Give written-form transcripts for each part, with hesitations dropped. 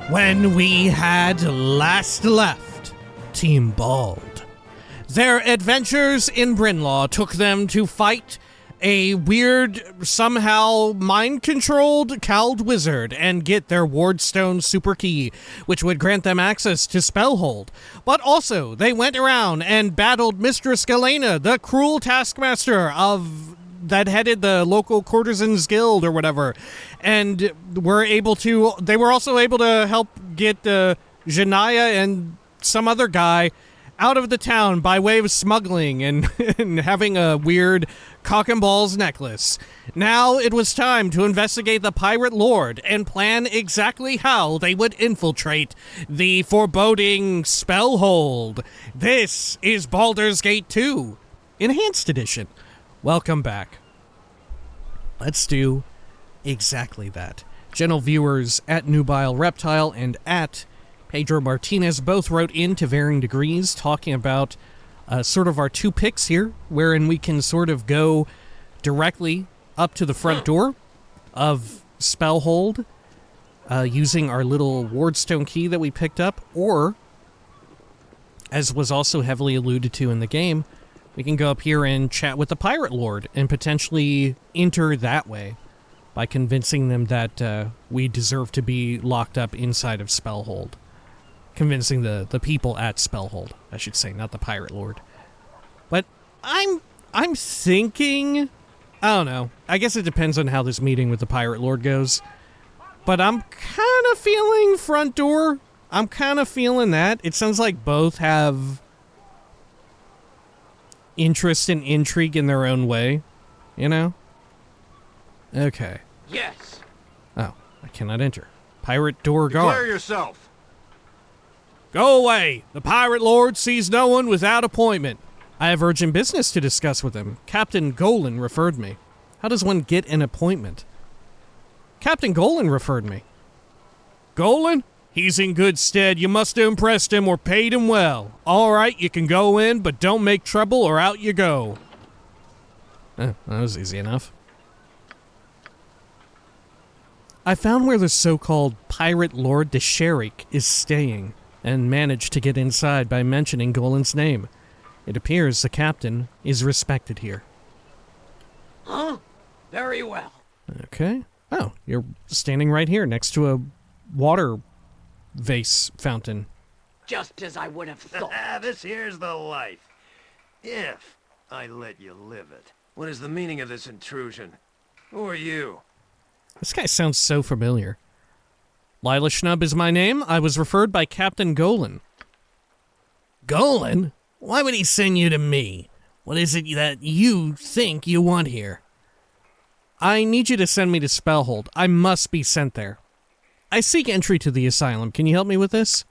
When we had last left Team Bald, their adventures in Brynnlaw took them to fight a weird, somehow mind-controlled Cowled Wizard and get their Wardstone super key, which would grant them access to Spellhold. But also, they went around and battled Mistress Galena, the cruel taskmaster that headed the local courtesans guild or whatever, and they were also able to help get Janaya and some other guy out of the town by way of smuggling and having a weird cock and balls necklace. Now it was time to investigate the pirate lord and plan exactly how they would infiltrate the foreboding Spellhold. This is Baldur's Gate 2, Enhanced Edition. Welcome back. Let's do exactly that. Gentle viewers at Nubile Reptile and at Pedro Martinez both wrote in to varying degrees talking about sort of our two picks here, wherein we can sort of go directly up to the front door of Spellhold using our little Wardstone key that we picked up, or, as was also heavily alluded to in the game, we can go up here and chat with the Pirate Lord and potentially enter that way by convincing them that we deserve to be locked up inside of Spellhold. Convincing the people at Spellhold, I should say, not the Pirate Lord. But I'm thinking, I don't know, I guess it depends on how this meeting with the Pirate Lord goes, but I'm kind of feeling front door. I'm kind of feeling that. It sounds like both have interest and intrigue in their own way, you know? Okay. Yes. Oh, I cannot enter. Pirate door guard. Declare yourself. Go away! The Pirate Lord sees no one without appointment. I have urgent business to discuss with him. Captain Golan referred me. How does one get an appointment? Captain Golan referred me. Golan? He's in good stead. You must have impressed him or paid him well. All right, you can go in, but don't make trouble or out you go. That was easy enough. I found where the so-called Pirate Lord Desharik is staying, and managed to get inside by mentioning Golan's name. It appears the captain is respected here. Huh? Very well. Okay. Oh, you're standing right here next to a water vase fountain. Just as I would have thought. This here's the life. If I let you live it. What is the meaning of this intrusion? Who are you? This guy sounds so familiar. Lila Schnub is my name. I was referred by Captain Golan. Golan? Why would he send you to me? What is it that you think you want here? I need you to send me to Spellhold. I must be sent there. I seek entry to the asylum. Can you help me with this?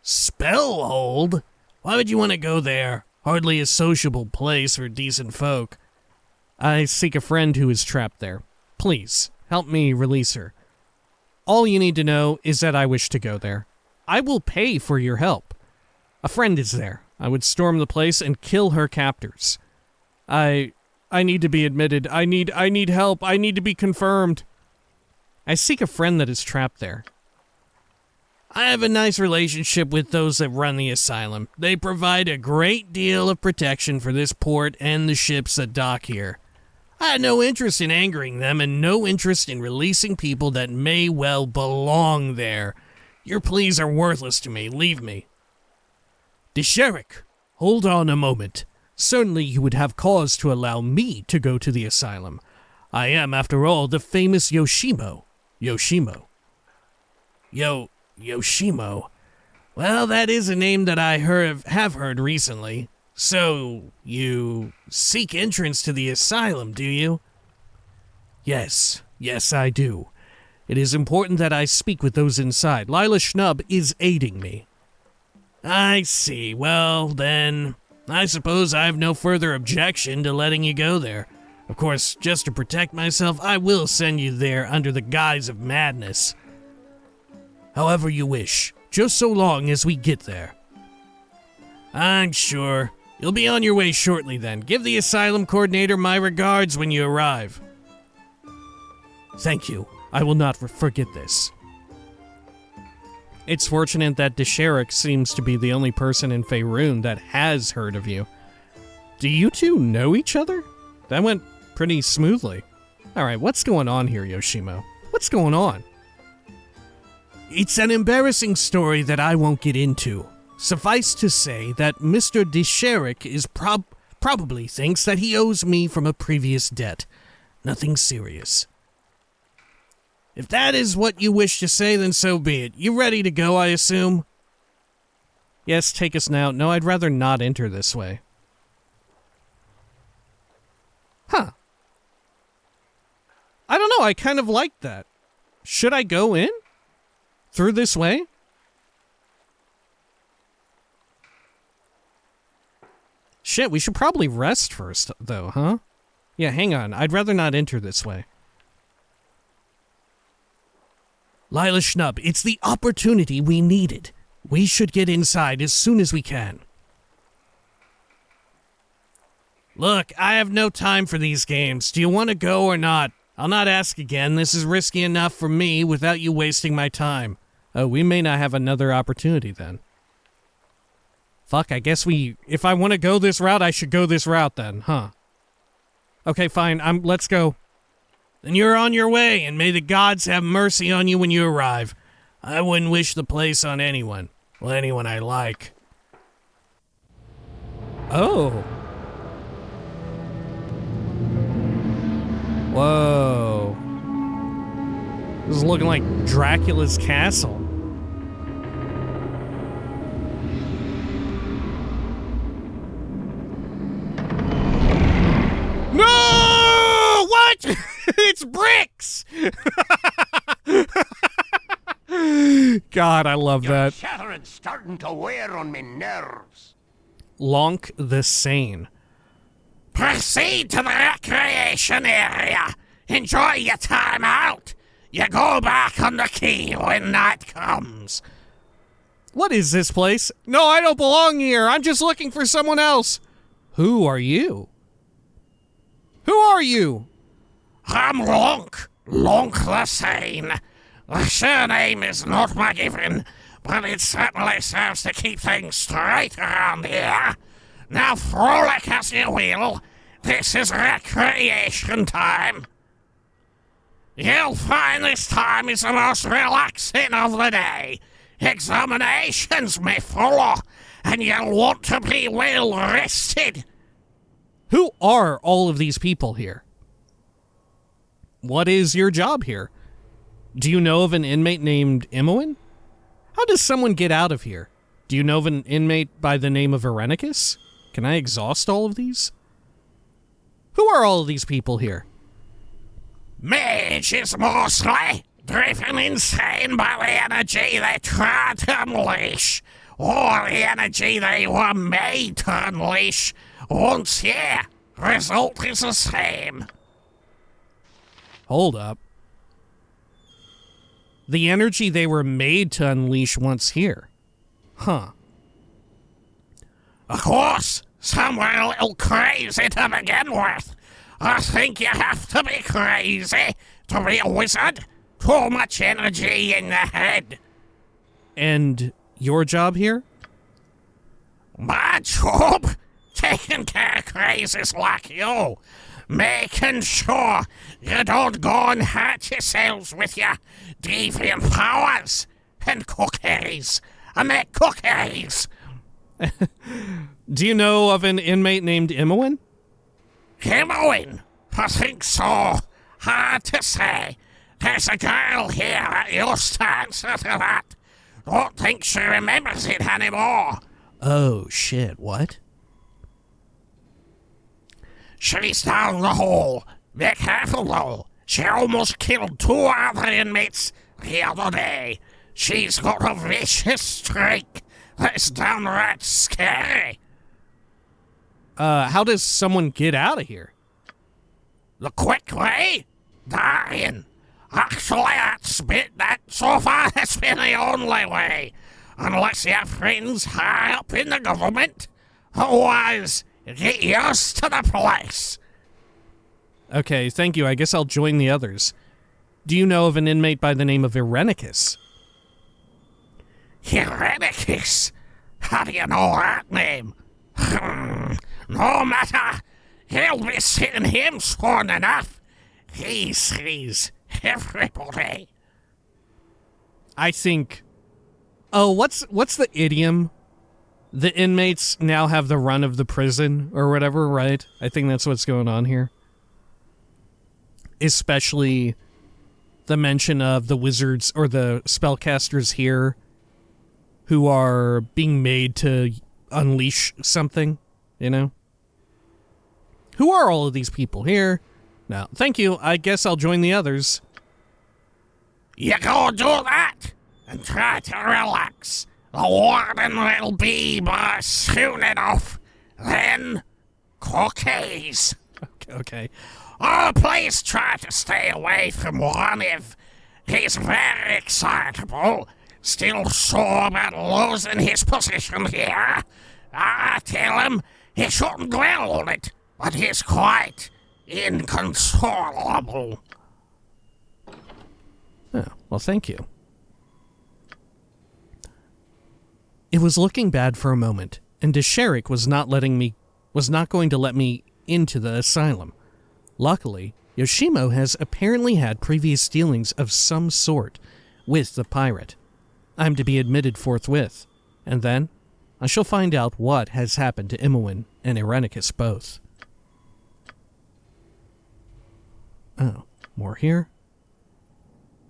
Spellhold? Why would you want to go there? Hardly a sociable place for decent folk. I seek a friend who is trapped there. Please, help me release her. All you need to know is that I wish to go there. I will pay for your help. A friend is there. I would storm the place and kill her captors. I need to be admitted. I need help. I need to be confirmed. I seek a friend that is trapped there. I have a nice relationship with those that run the asylum. They provide a great deal of protection for this port and the ships that dock here. I had no interest in angering them and no interest in releasing people that may well belong there. Your pleas are worthless to me. Leave me. Desharik, hold on a moment. Certainly you would have cause to allow me to go to the asylum. I am, after all, the famous Yoshimo. Yoshimo. Yoshimo. Well, that is a name that I have heard recently. So, you seek entrance to the asylum, do you? Yes, I do. It is important that I speak with those inside. Lila Schnub is aiding me. I see. Well, then, I suppose I have no further objection to letting you go there. Of course, just to protect myself, I will send you there under the guise of madness. However you wish, just so long as we get there. I'm sure. You'll be on your way shortly then. Give the asylum coordinator my regards when you arrive. Thank you. I will not forget this. It's fortunate that Desharik seems to be the only person in Faerun that has heard of you. Do you two know each other? That went pretty smoothly. Alright, what's going on here, Yoshimo? What's going on? It's an embarrassing story that I won't get into. Suffice to say that Mr. Desharik is probably thinks that he owes me from a previous debt. Nothing serious. If that is what you wish to say, then so be it. You ready to go, I assume? Yes, take us now. No, I'd rather not enter this way. Huh. I don't know, I kind of like that. Should I go in? Through this way? Shit, we should probably rest first, though, huh? Yeah, hang on. I'd rather not enter this way. Lila Schnub, it's the opportunity we needed. We should get inside as soon as we can. Look, I have no time for these games. Do you want to go or not? I'll not ask again. This is risky enough for me without you wasting my time. Oh, we may not have another opportunity then. Fuck, I guess if I want to go this route, I should go this route then, huh? Okay, fine, let's go. Then you're on your way, and may the gods have mercy on you when you arrive. I wouldn't wish the place on anyone. Well, anyone I like. Oh. Whoa. This is looking like Dracula's castle. No! What? It's bricks! God, I love that. Shadow's starting to wear on me nerves. Lonk the Sane. Proceed to the recreation area. Enjoy your time out. You go back on the key when night comes. What is this place? No, I don't belong here. I'm just looking for someone else. Who are you? Who are you? I'm Lonk. Lonk the Sane. The surname is not my given, but it certainly serves to keep things straight around here. Now frolic as you will. This is recreation time. You'll find this time is the most relaxing of the day. Examinations may follow, and you'll want to be well rested. Who are all of these people here? What is your job here? Do you know of an inmate named Imoen? How does someone get out of here? Do you know of an inmate by the name of Irenicus? Can I exhaust all of these? Who are all of these people here? Mages mostly, driven insane by the energy they try to unleash, or the energy they were made to unleash. Once here, result is the same. Hold up. The energy they were made to unleash once here. Huh. Of course, some were a little crazy to begin with. I think you have to be crazy to be a wizard. Too much energy in the head. And your job here? My job? Taking care of crazies like you. Making sure you don't go and hurt yourselves with your deviant powers. And cookies. I make cookies. Do you know of an inmate named Imoen? Imoen? I think so. Hard to say. There's a girl here that used to answer to that. Don't think she remembers it anymore. Oh, shit, what? She's down the hall. Be careful, though. She almost killed 2 other inmates the other day. She's got a vicious streak that's downright scary. How does someone get out of here? The quick way? Dying. Actually, so far that's been the only way. Unless you have friends high up in the government. Otherwise, get used to the place. Okay, thank you. I guess I'll join the others. Do you know of an inmate by the name of Irenicus? Hereticus? How do you know that name? No matter. He'll be seeing him soon enough. He sees everybody. I think... Oh, what's the idiom? The inmates now have the run of the prison, or whatever, right? I think that's what's going on here. Especially the mention of the wizards, or the spellcasters here, who are being made to unleash something, you know? Who are all of these people here? No, thank you. I guess I'll join the others. You go do that, and try to relax. The warden will be by soon enough. Then, cookies. Okay. Oh, please try to stay away from one if he's very excitable. Still sore about losing his position here. I tell him he shouldn't dwell on it, but he's quite inconsolable. Oh, well, thank you. It was looking bad for a moment, and Desharik was not going to let me into the asylum. Luckily, Yoshimo has apparently had previous dealings of some sort with the pirate. I'm to be admitted forthwith, and then I shall find out what has happened to Imoen and Irenicus both. Oh, more here?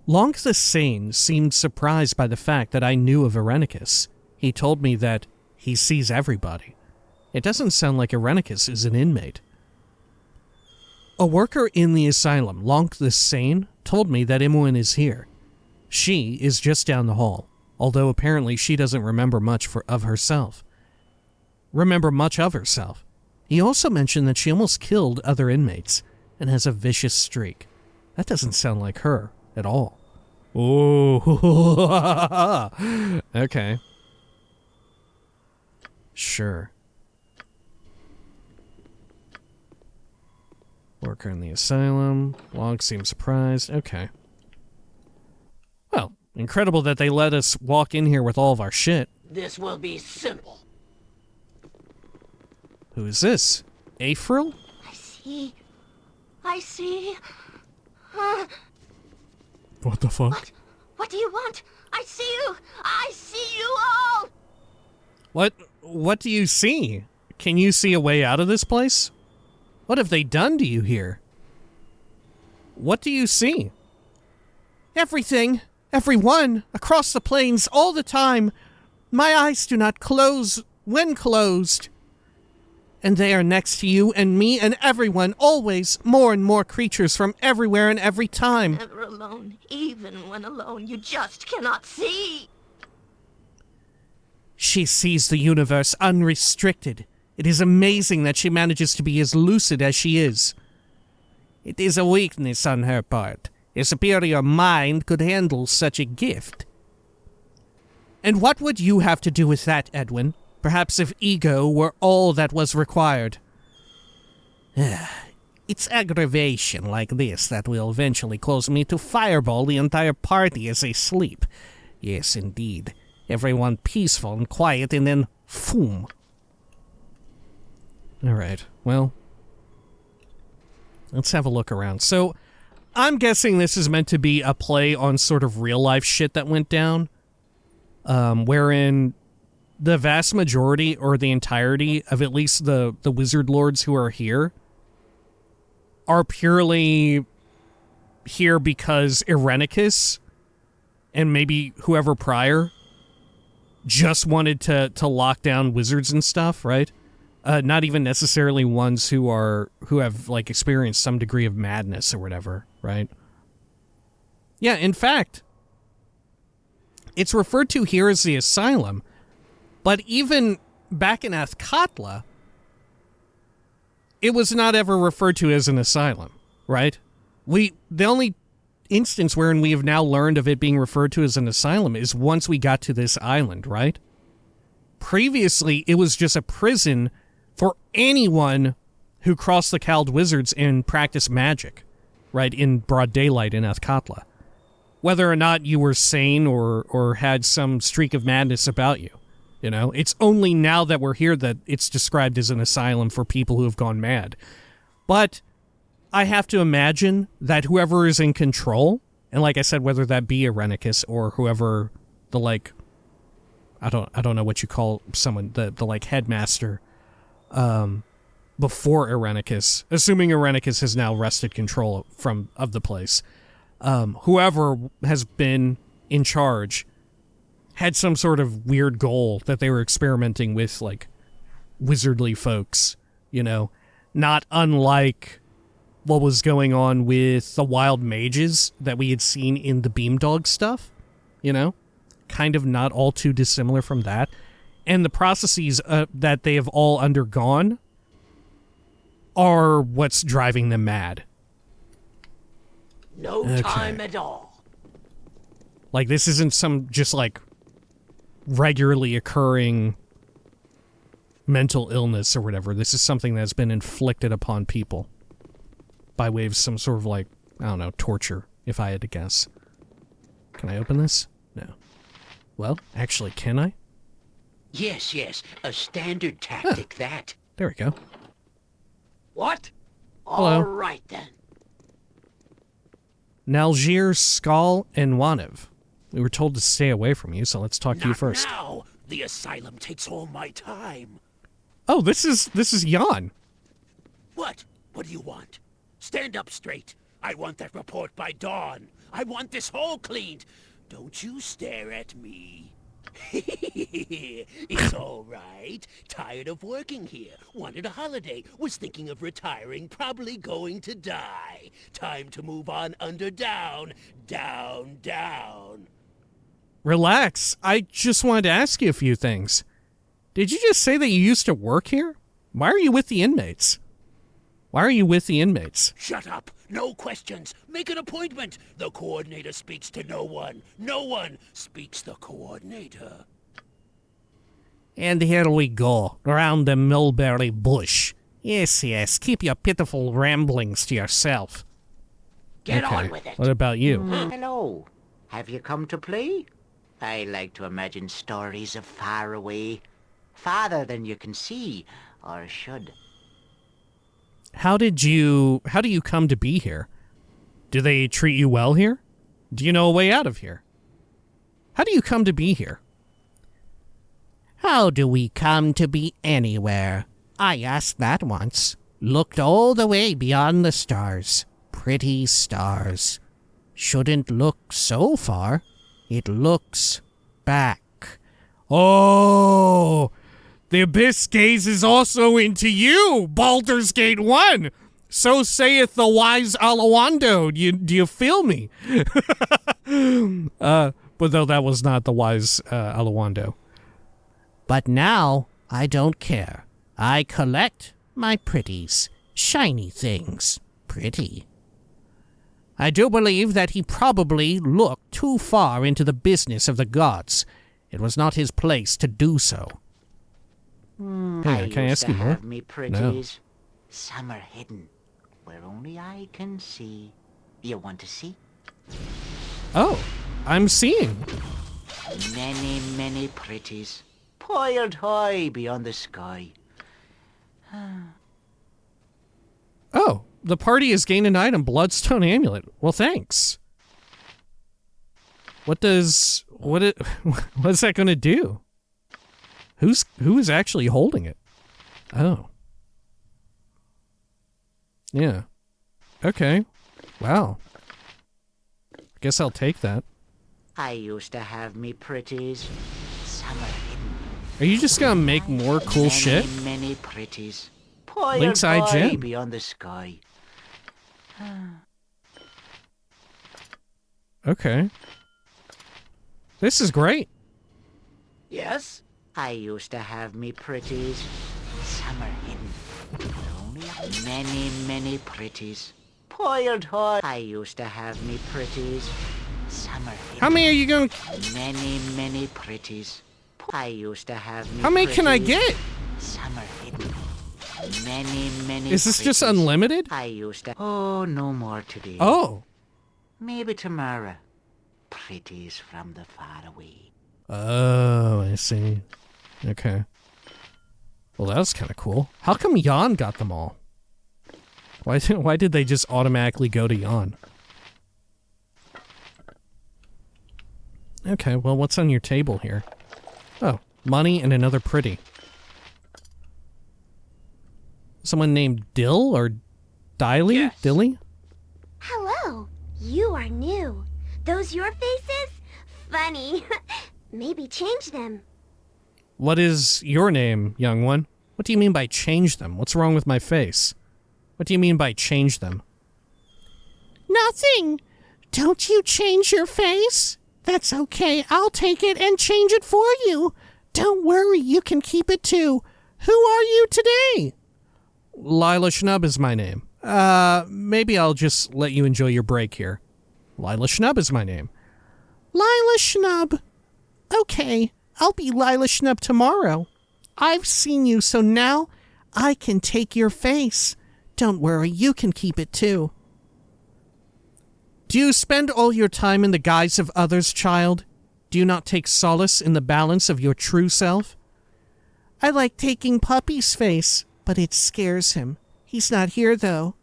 Lonk the Sane seemed surprised by the fact that I knew of Irenicus. He told me that he sees everybody. It doesn't sound like Irenicus is an inmate. A worker in the asylum, Lonk the Sane, told me that Imoen is here. She is just down the hall, although apparently she doesn't remember much of herself. He also mentioned that she almost killed other inmates and has a vicious streak. That doesn't sound like her at all. Oh, okay. Sure. Worker in the asylum. Lonk seems surprised. Okay. Well, incredible that they let us walk in here with all of our shit. This will be simple. Who is this? April? I see. What the fuck? What do you want? I see you all! What do you see? Can you see a way out of this place? What have they done to you here? What do you see? Everything. Everyone. Across the plains. All the time. My eyes do not close when closed. And they are next to you and me and everyone. Always. More and more creatures from everywhere and every time. Never alone. Even when alone, you just cannot see. She sees the universe unrestricted. It is amazing that she manages to be as lucid as she is. It is a weakness on her part. A superior mind could handle such a gift. And what would you have to do with that, Edwin? Perhaps if ego were all that was required. It's aggravation like this that will eventually cause me to fireball the entire party as they sleep. Yes, indeed. Everyone peaceful and quiet, and then, phoom. Alright, well, let's have a look around. So, I'm guessing this is meant to be a play on sort of real-life shit that went down, wherein the vast majority, or the entirety, of at least the wizard lords who are here, are purely here because Irenicus, and maybe whoever prior, just wanted to lock down wizards and stuff, right? Not even necessarily ones who have like experienced some degree of madness or whatever, right? Yeah, in fact, it's referred to here as the asylum, but even back in Athkatla, it was not ever referred to as an asylum, right? The only instance wherein we have now learned of it being referred to as an asylum is once we got to this island, right? Previously, it was just a prison for anyone who crossed the Cowled Wizards and practiced magic, right, in broad daylight in Athkatla. whether or not you were sane or had some streak of madness about you. You know, it's only now that we're here that it's described as an asylum for people who have gone mad. But I have to imagine that whoever is in control, and like I said, whether that be Irenicus or whoever the, like, I don't know what you call someone, the like headmaster, before Irenicus, assuming Irenicus has now wrested control of the place, whoever has been in charge had some sort of weird goal that they were experimenting with, like, wizardly folks, you know, not unlike what was going on with the wild mages that we had seen in the Beamdog stuff, you know, kind of not all too dissimilar from that. And the processes that they have all undergone are what's driving them mad. No time at all. Like, this isn't some just, like, regularly occurring mental illness or whatever. This is something that's been inflicted upon people by way of some sort of, like, I don't know, torture, if I had to guess. Can I open this? No. Well, actually, can I? Yes, a standard tactic, that. There we go. What? Hello. All right, then. Nalgir, Skal, and Wanev. We were told to stay away from you, so let's talk to you first. Now, the asylum takes all my time. Oh, this is Jan. What? What do you want? Stand up straight. I want that report by dawn. I want this hole cleaned. Don't you stare at me. It's all right. Tired of working here. Wanted a holiday. Was thinking of retiring. Probably going to die. Time to move on under down. Down. Relax. I just wanted to ask you a few things. Did you just say that you used to work here? Why are you with the inmates? Shut up. No questions. Make an appointment. The coordinator speaks to no one. No one speaks the coordinator. And here we go, around the mulberry bush. Yes, keep your pitiful ramblings to yourself. Get on with it. What about you? Hello. Have you come to play? I like to imagine stories of far away. Farther than you can see, or should. How do you come to be here? Do they treat you well here? Do you know a way out of here? How do you come to be here? How do we come to be anywhere? I asked that once. Looked all the way beyond the stars. Pretty stars. Shouldn't look so far. It looks back. Oh! The abyss gazes also into you, Baldur's Gate 1! So saith the wise Alawando. Do you feel me? But though that was not the wise Alawando. But now, I don't care. I collect my pretties. Shiny things. Pretty. I do believe that he probably looked too far into the business of the gods. It was not his place to do so. Hey, can I ask you more? Me pretties. Some are hidden, where only I can see. You want to see? Oh, I'm seeing. Many pretties, piled high beyond the sky. Oh, the party has gained an item, Bloodstone Amulet. Well, thanks. What is that going to do? Who is actually holding it? Oh. Yeah. Okay. Wow. Guess I'll take that. I used to have me pretties. Some are hidden. Are you just gonna make more cool shit? Many pretties. Piled Link's Eye high Gem. beyond the sky. Okay. This is great. Yes? I used to have me pretties. Some are hidden. Only many pretties. Piled high. I used to have me pretties. Some are hidden. How many are you going? Many pretties. I used to have me How many can I pretties. get? Some are hidden. Many Is this just pretties. unlimited? I used to... Oh, no more today. Oh. Maybe tomorrow. pretties from the faraway. Oh, I see. Okay. Well, that was kind of cool. How come Jan got them all? Why did they just automatically go to Jan? Okay, well, what's on your table here? Oh, money and another pretty. Someone named Dill or Diley? Yes. Dilly? Hello. You are new. Those your faces? Funny. Maybe change them. What is your name, young one? What do you mean by change them? What's wrong with my face? What do you mean by change them? Nothing. Don't you change your face? That's okay. I'll take it and change it for you. Don't worry, you can keep it too. Who are you today? Lila Schnub is my name. Maybe I'll just let you enjoy your break here. Lila Schnub is my name. Lila Schnub. Okay, I'll be Lila Schnub tomorrow. I've seen you, so now I can take your face. Don't worry, you can keep it too. Do you spend all your time in the guise of others, child? Do you not take solace in the balance of your true self? I like taking Puppy's face, but it scares him. He's not here, though.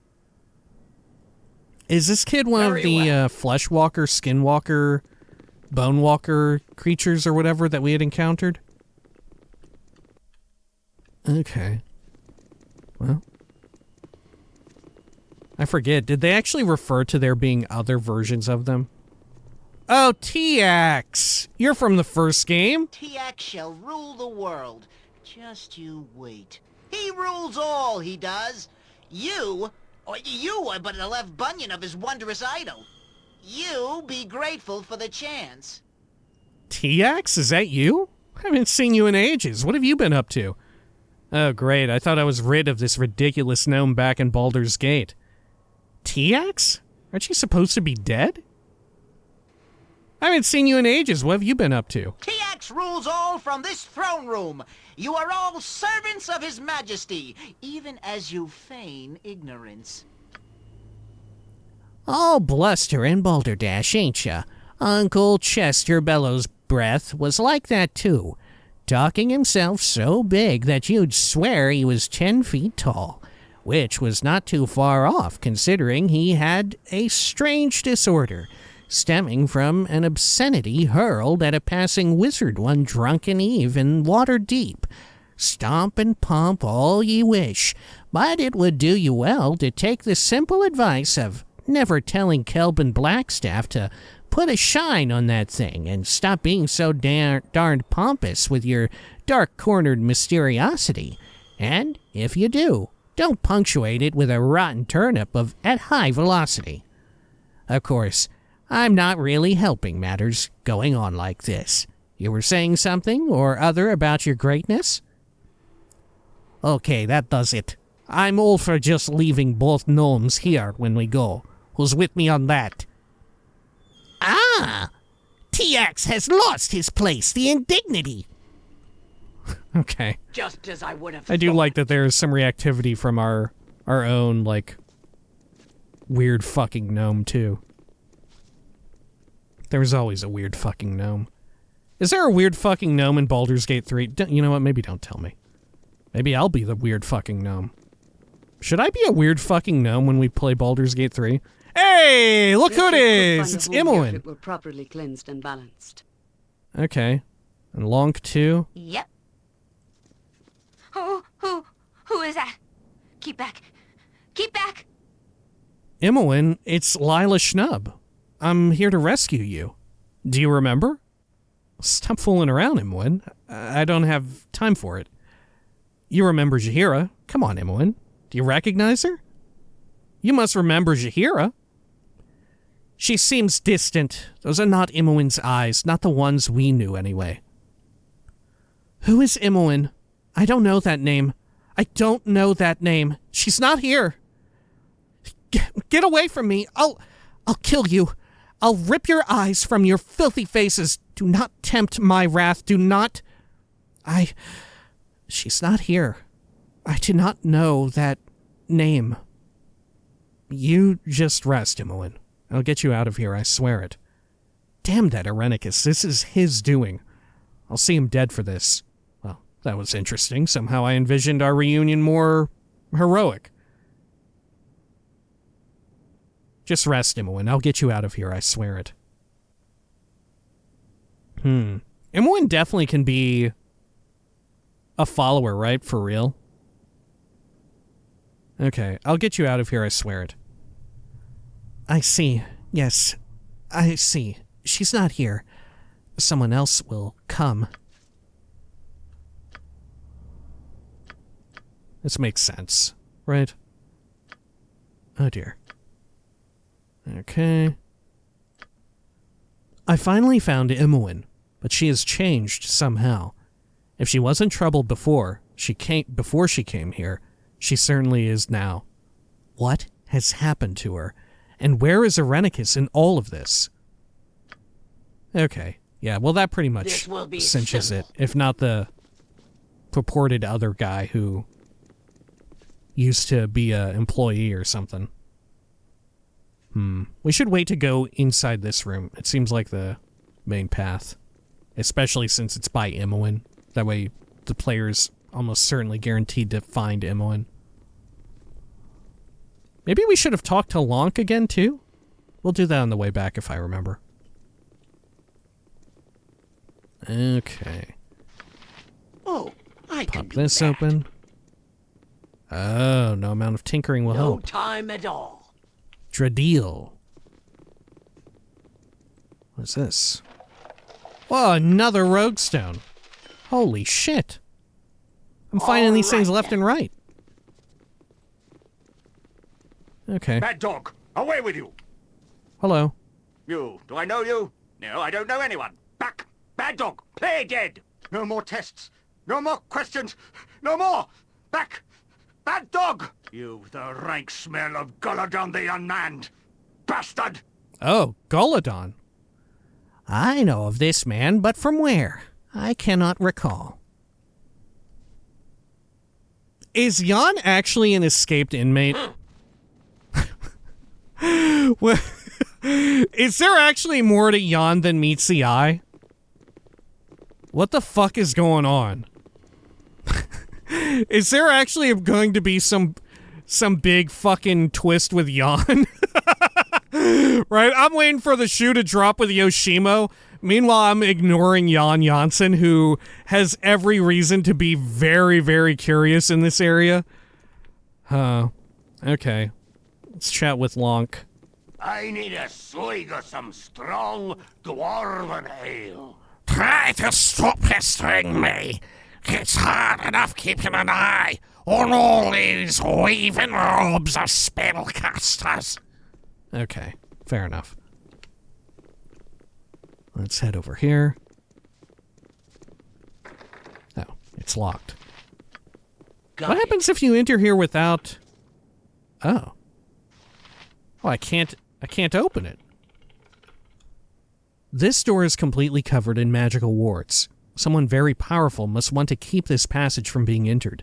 Is this kid one Very of the well. flesh walker, skin walker, bone walker creatures or whatever that we had encountered? Okay. Well. I forget. Did they actually refer to there being other versions of them? Oh, TX! You're from the first game? TX shall rule the world. Just you wait. He rules all, he does. You are but a left bunion of his wondrous idol. You be grateful for the chance. TX? Is that you? I haven't seen you in ages. What have you been up to? Oh, great. I thought I was rid of this ridiculous gnome back in Baldur's Gate. TX? Aren't you supposed to be dead? I haven't seen you in ages. What have you been up to? TX rules all from this throne room. You are all servants of his majesty, even as you feign ignorance. All bluster and balderdash, ain't ya? Uncle Chester Bellows' breath was like that, too. Talking himself so big that you'd swear he was 10 feet tall, which was not too far off, considering he had a strange disorder stemming from an obscenity hurled at a passing wizard one drunken eve in Waterdeep. Stomp and pump all ye wish, but it would do you well to take the simple advice of never telling Kelvin Blackstaff to put a shine on that thing and stop being so darned pompous with your dark-cornered mysteriosity. And if you do, don't punctuate it with a rotten turnip at high velocity. Of course, I'm not really helping matters going on like this. You were saying something or other about your greatness? Okay, that does it. I'm all for just leaving both gnomes here when we go. Who's with me on that? Ah! TX has lost his place, the indignity. Okay. Just as I would have I do thought. like that there is some reactivity from our own, like, weird fucking gnome, too. There's always a weird fucking gnome. Is there a weird fucking gnome in Baldur's Gate 3? You know what? Maybe don't tell me. Maybe I'll be the weird fucking gnome. Should I be a weird fucking gnome when we play Baldur's Gate 3? Hey, look who it is! It's Imoen. It were properly cleansed and balanced. Okay. And Lonk too. Yep. Who is that? Keep back. Keep back. Imoen, it's Lila Schnub. I'm here to rescue you. Do you remember? Stop fooling around, Imoen. I don't have time for it. You remember Jaheira. Come on, Imoen. Do you recognize her? You must remember Jaheira. She seems distant. Those are not Imoen's eyes, not the ones we knew anyway. Who is Imoen? I don't know that name. I don't know that name. She's not here. Get away from me. I'll kill you. I'll rip your eyes from your filthy faces. Do not tempt my wrath. Do not. She's not here. I do not know that name. You just rest, Imoen. I'll get you out of here, I swear it. Damn that Irenicus. This is his doing. I'll see him dead for this. Well, that was interesting. Somehow I envisioned our reunion more heroic. Just rest, Imoen. I'll get you out of here, I swear it. Imoen definitely can be a follower, right? For real? Okay, I'll get you out of here, I swear it. I see. Yes, I see. She's not here. Someone else will come. This makes sense, right? Oh dear. Okay. I finally found Imoen, but she has changed somehow. If she wasn't troubled before she came here, she certainly is now. What has happened to her? And where is Irenicus in all of this? Okay. Yeah, well that pretty much cinches it. If not the purported other guy who used to be a employee or something. We should wait to go inside this room. It seems like the main path. Especially since it's by Imoen. That way the player's almost certainly guaranteed to find Imoen. Maybe we should have talked to Lonk again, too? We'll do that on the way back if I remember. Okay. Oh, I can Pop do this that. open. Oh, no amount of tinkering will No help. time at all. Dradeel. What's this? Oh, another rogue stone. Holy shit. I'm finding these things left and right. Okay. Bad dog, away with you! Hello. You, do I know you? No, I don't know anyone. Back! Bad dog, play dead! No more tests. No more questions. No more! Back! Bad dog! You, the rank smell of Golodon the Unmanned! Bastard! Oh, Golodon. I know of this man, but from where? I cannot recall. Is Jan actually an escaped inmate? Well, is there actually more to Jan than meets the eye? What the fuck is going on? Is there actually going to be some big fucking twist with Jan? Right? I'm waiting for the shoe to drop with Yoshimo. Meanwhile, I'm ignoring Jan Janssen, who has every reason to be very, very curious in this area. Okay. Let's chat with Lonk. I need a swig of some strong dwarven ale. Try to stop pestering me. It's hard enough keeping an eye on all these weaving robes of spellcasters. Okay, fair enough. Let's head over here. Oh, it's locked. What happens if you enter here without... Oh. Oh, I can't open it. This door is completely covered in magical wards. Someone very powerful must want to keep this passage from being entered.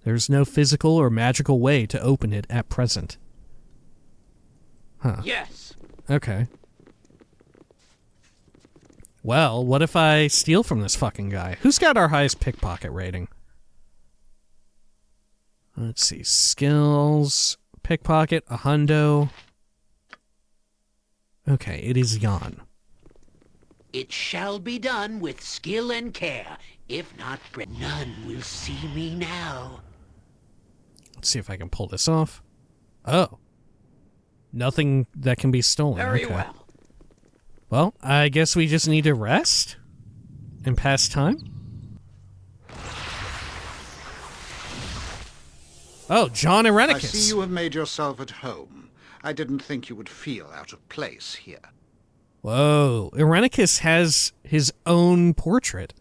There's no physical or magical way to open it at present. Huh. Yes. Okay. Well, what if I steal from this fucking guy? Who's got our highest pickpocket rating? Let's see. Skills. Pickpocket. A hundo. Okay, it is Jan. It shall be done with skill and care. If not, none will see me now. Let's see if I can pull this off. Oh. Nothing that can be stolen. Very okay. well. Well, I guess we just need to rest and pass time. Oh, John Irenicus. I see you have made yourself at home. I didn't think you would feel out of place here. Whoa, Irenicus has his own portrait.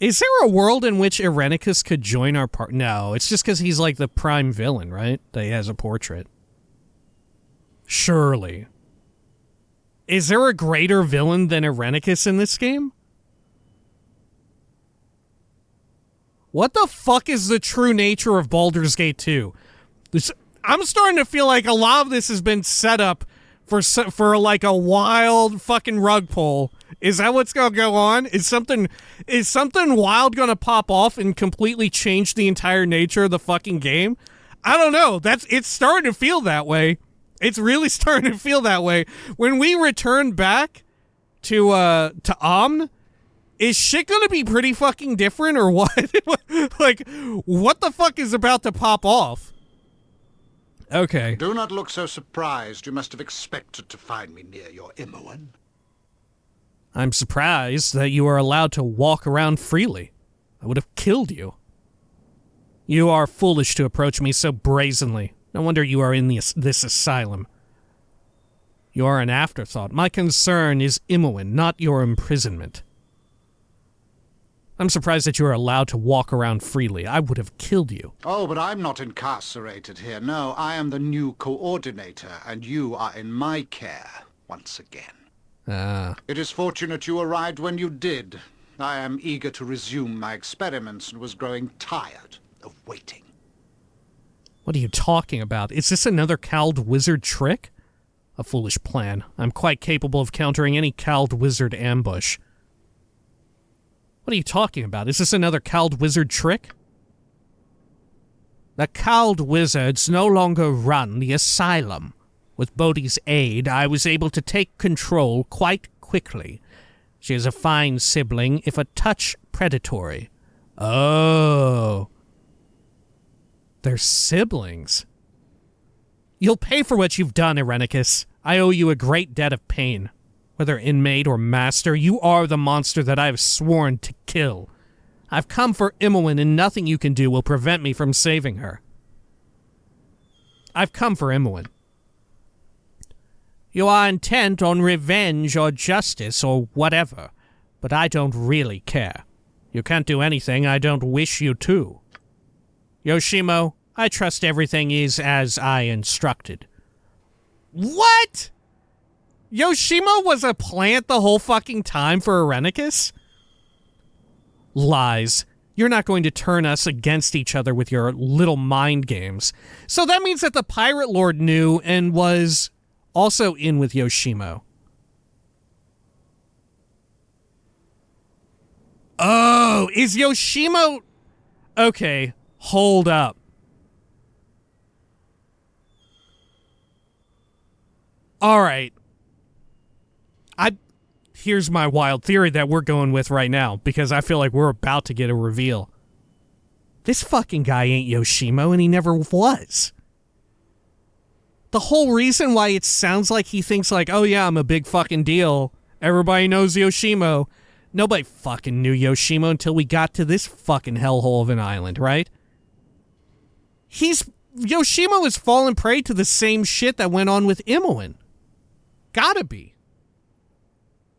Is there a world in which Irenicus could join our part? No, it's just because he's like the prime villain, right? That he has a portrait. Surely. Is there a greater villain than Irenicus in this game? What the fuck is the true nature of Baldur's Gate 2? I'm starting to feel like a lot of this has been set up for like a wild fucking rug pull. Is that what's gonna go on? Is something wild gonna pop off and completely change the entire nature of the fucking game? I don't know. It's starting to feel that way. It's really starting to feel that way. When we return back to Amn, is shit gonna be pretty fucking different or what? Like, what the fuck is about to pop off? Okay. Do not look so surprised. You must have expected to find me near your Imoen. I'm surprised that you are allowed to walk around freely. I would have killed you. You are foolish to approach me so brazenly. No wonder you are in this asylum. You are an afterthought. My concern is Imoen, not your imprisonment. I'm surprised that you are allowed to walk around freely. I would have killed you. Oh, but I'm not incarcerated here. No, I am the new coordinator, and you are in my care once again. It is fortunate you arrived when you did. I am eager to resume my experiments and was growing tired of waiting. What are you talking about? Is this another Cowled Wizard trick? A foolish plan. I'm quite capable of countering any Cowled Wizard ambush. What are you talking about? Is this another Cowled Wizard trick? The Cowled Wizards no longer run the asylum. With Bodhi's aid, I was able to take control quite quickly. She is a fine sibling, if a touch predatory. Oh. They're siblings. You'll pay for what you've done, Irenicus. I owe you a great debt of pain. Whether inmate or master, you are the monster that I have sworn to kill. I've come for Imoen, and nothing you can do will prevent me from saving her. I've come for Imoen. You are intent on revenge or justice or whatever, but I don't really care. You can't do anything I don't wish you to. Yoshimo, I trust everything is as I instructed. What? Yoshimo was a plant the whole fucking time for Irenicus? Lies. You're not going to turn us against each other with your little mind games. So that means that the Pirate Lord knew and was also in with Yoshimo. Oh, is Yoshimo... Okay, hold up. Alright. Here's my wild theory that we're going with right now, because I feel like we're about to get a reveal. This fucking guy ain't Yoshimo, and he never was. The whole reason why it sounds like he thinks like, oh yeah, I'm a big fucking deal. Everybody knows Yoshimo. Nobody fucking knew Yoshimo until we got to this fucking hellhole of an island, right? Yoshimo has fallen prey to the same shit that went on with Imoen. Gotta be.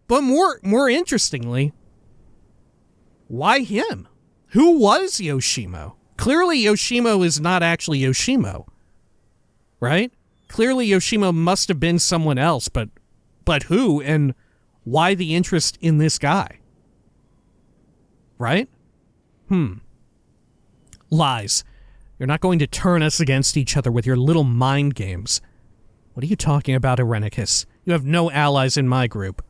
But more interestingly, why him? Who was Yoshimo? Clearly Yoshimo is not actually Yoshimo. Right? Clearly Yoshimo must have been someone else, but who and why the interest in this guy? Right? Lies. You're not going to turn us against each other with your little mind games. What are you talking about, Irenicus? You have no allies in my group.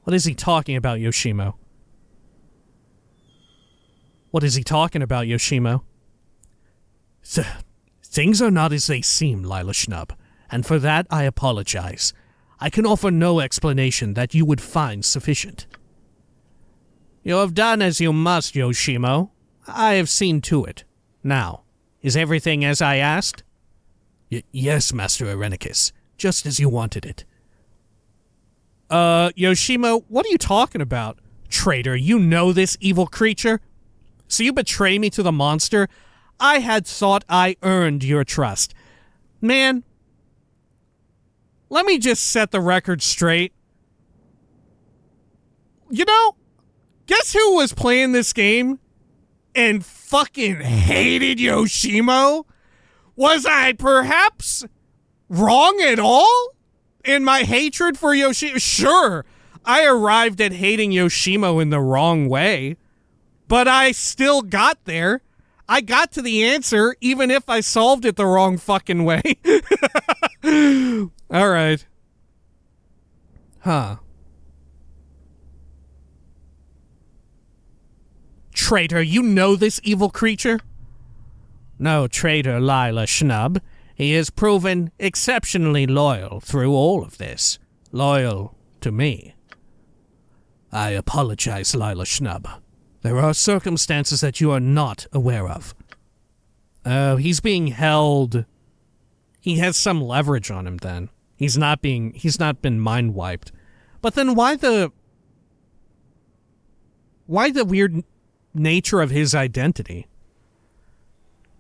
What is he talking about, Yoshimo? What is he talking about, Yoshimo? Things are not as they seem, Lila Schnub, and for that I apologize. I can offer no explanation that you would find sufficient. You have done as you must, Yoshimo. I have seen to it. Now, is everything as I asked? Yes, Master Irenicus, just as you wanted it. Yoshimo, what are you talking about? Traitor, you know this evil creature? So you betray me to the monster? I had thought I earned your trust. Man, let me just set the record straight. You know, guess who was playing this game and fucking hated Yoshimo? Was I perhaps wrong at all in my hatred for Yoshimo? Sure, I arrived at hating Yoshimo in the wrong way, but I still got there. I got to the answer, even if I solved it the wrong fucking way. All right. Huh. Traitor, you know this evil creature? No traitor, Lila Schnub. He has proven exceptionally loyal through all of this. Loyal to me. I apologize, Lila Schnub. There are circumstances that you are not aware of. Oh, he's being held. He has some leverage on him then. He's not been mind wiped. But then why the weird nature of his identity?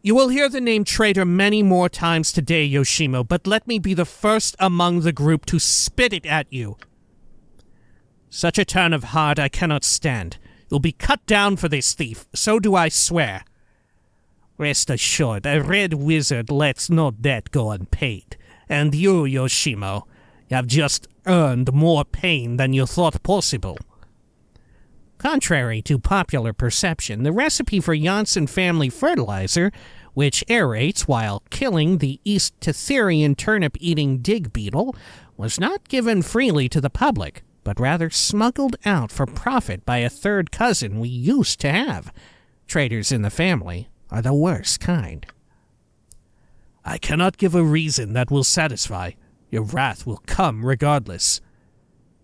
You will hear the name traitor many more times today, Yoshimo, but let me be the first among the group to spit it at you. Such a turn of heart I cannot stand. You'll be cut down for this thief, so do I swear. Rest assured, a red wizard lets no debt go unpaid. And you, Yoshimo, have just earned more pain than you thought possible. Contrary to popular perception, the recipe for Janssen family fertilizer, which aerates while killing the East Tetherian turnip-eating dig beetle, was not given freely to the public, but rather smuggled out for profit by a third cousin we used to have. Traitors in the family are the worst kind. I cannot give a reason that will satisfy. Your wrath will come regardless.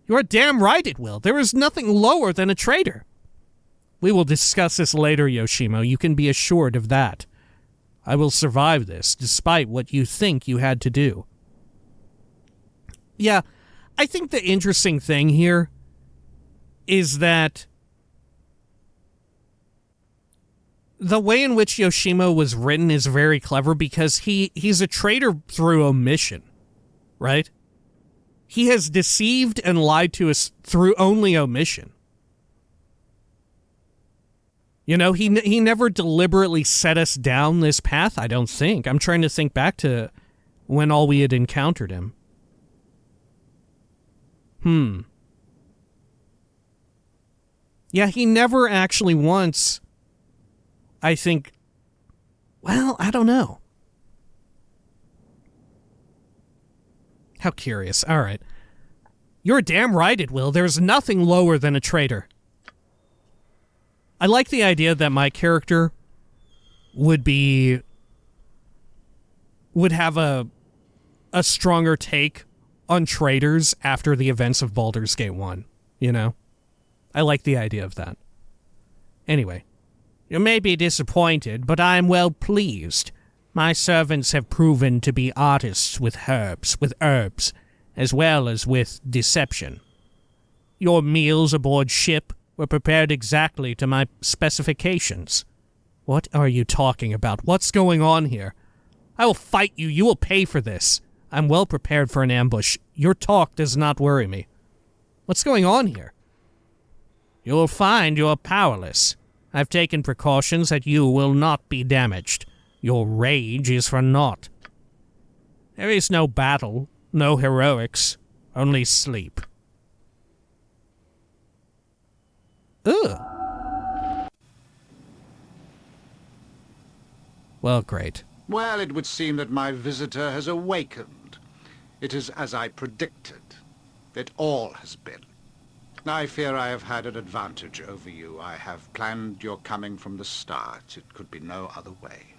You are damn right it will. There is nothing lower than a traitor. We will discuss this later, Yoshimo. You can be assured of that. I will survive this, despite what you think you had to do. Yeah, I think the interesting thing here is that the way in which Yoshimo was written is very clever because he's a traitor through omission, right? He has deceived and lied to us through only omission. You know, he never deliberately set us down this path, I don't think. I'm trying to think back to when all we had encountered him. Yeah, he never actually once, I think, well, I don't know. How curious. All right. You're damn right it will. There's nothing lower than a traitor. I like the idea that my character would have a stronger take on traitors after the events of Baldur's Gate 1, you know? I like the idea of that. Anyway, you may be disappointed, but I am well pleased. My servants have proven to be artists with herbs, as well as with deception. Your meals aboard ship were prepared exactly to my specifications. What are you talking about? What's going on here? I will fight you. You will pay for this. I'm well prepared for an ambush. Your talk does not worry me. What's going on here? You will find you are powerless. I've taken precautions that you will not be damaged. Your rage is for naught. There is no battle, no heroics, only sleep. Ugh. Well, great. Well, it would seem that my visitor has awakened. It is as I predicted. It all has been. I fear I have had an advantage over you. I have planned your coming from the start. It could be no other way.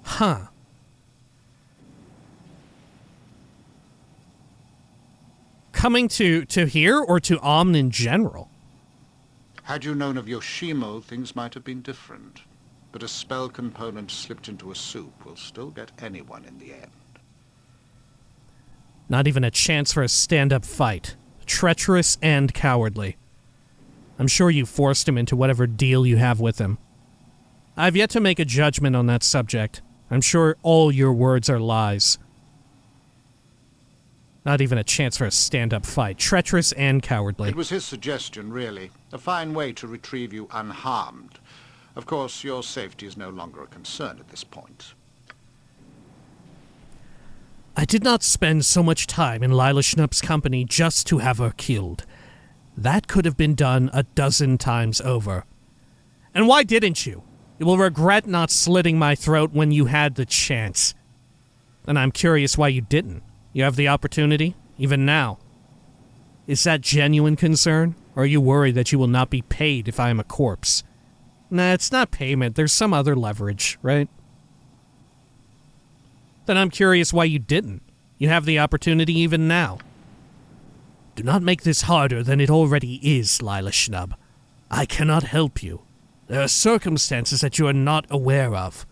Huh. Coming to here or to Amn in general? Had you known of Yoshimo, things might have been different. But a spell component slipped into a soup will still get anyone in the end. Not even a chance for a stand-up fight. Treacherous and cowardly. I'm sure you forced him into whatever deal you have with him. I've yet to make a judgment on that subject. I'm sure all your words are lies. Not even a chance for a stand-up fight. Treacherous and cowardly. It was his suggestion, really. A fine way to retrieve you unharmed. Of course, your safety is no longer a concern at this point. I did not spend so much time in Lila Schnupp's company just to have her killed. That could have been done a dozen times over. And why didn't you? You will regret not slitting my throat when you had the chance. And I'm curious why you didn't. You have the opportunity, even now. Is that genuine concern, or are you worried that you will not be paid if I am a corpse? Nah, it's not payment. There's some other leverage, right? Then I'm curious why you didn't. You have the opportunity even now. Do not make this harder than it already is, Lila Schnub. I cannot help you. There are circumstances that you are not aware of.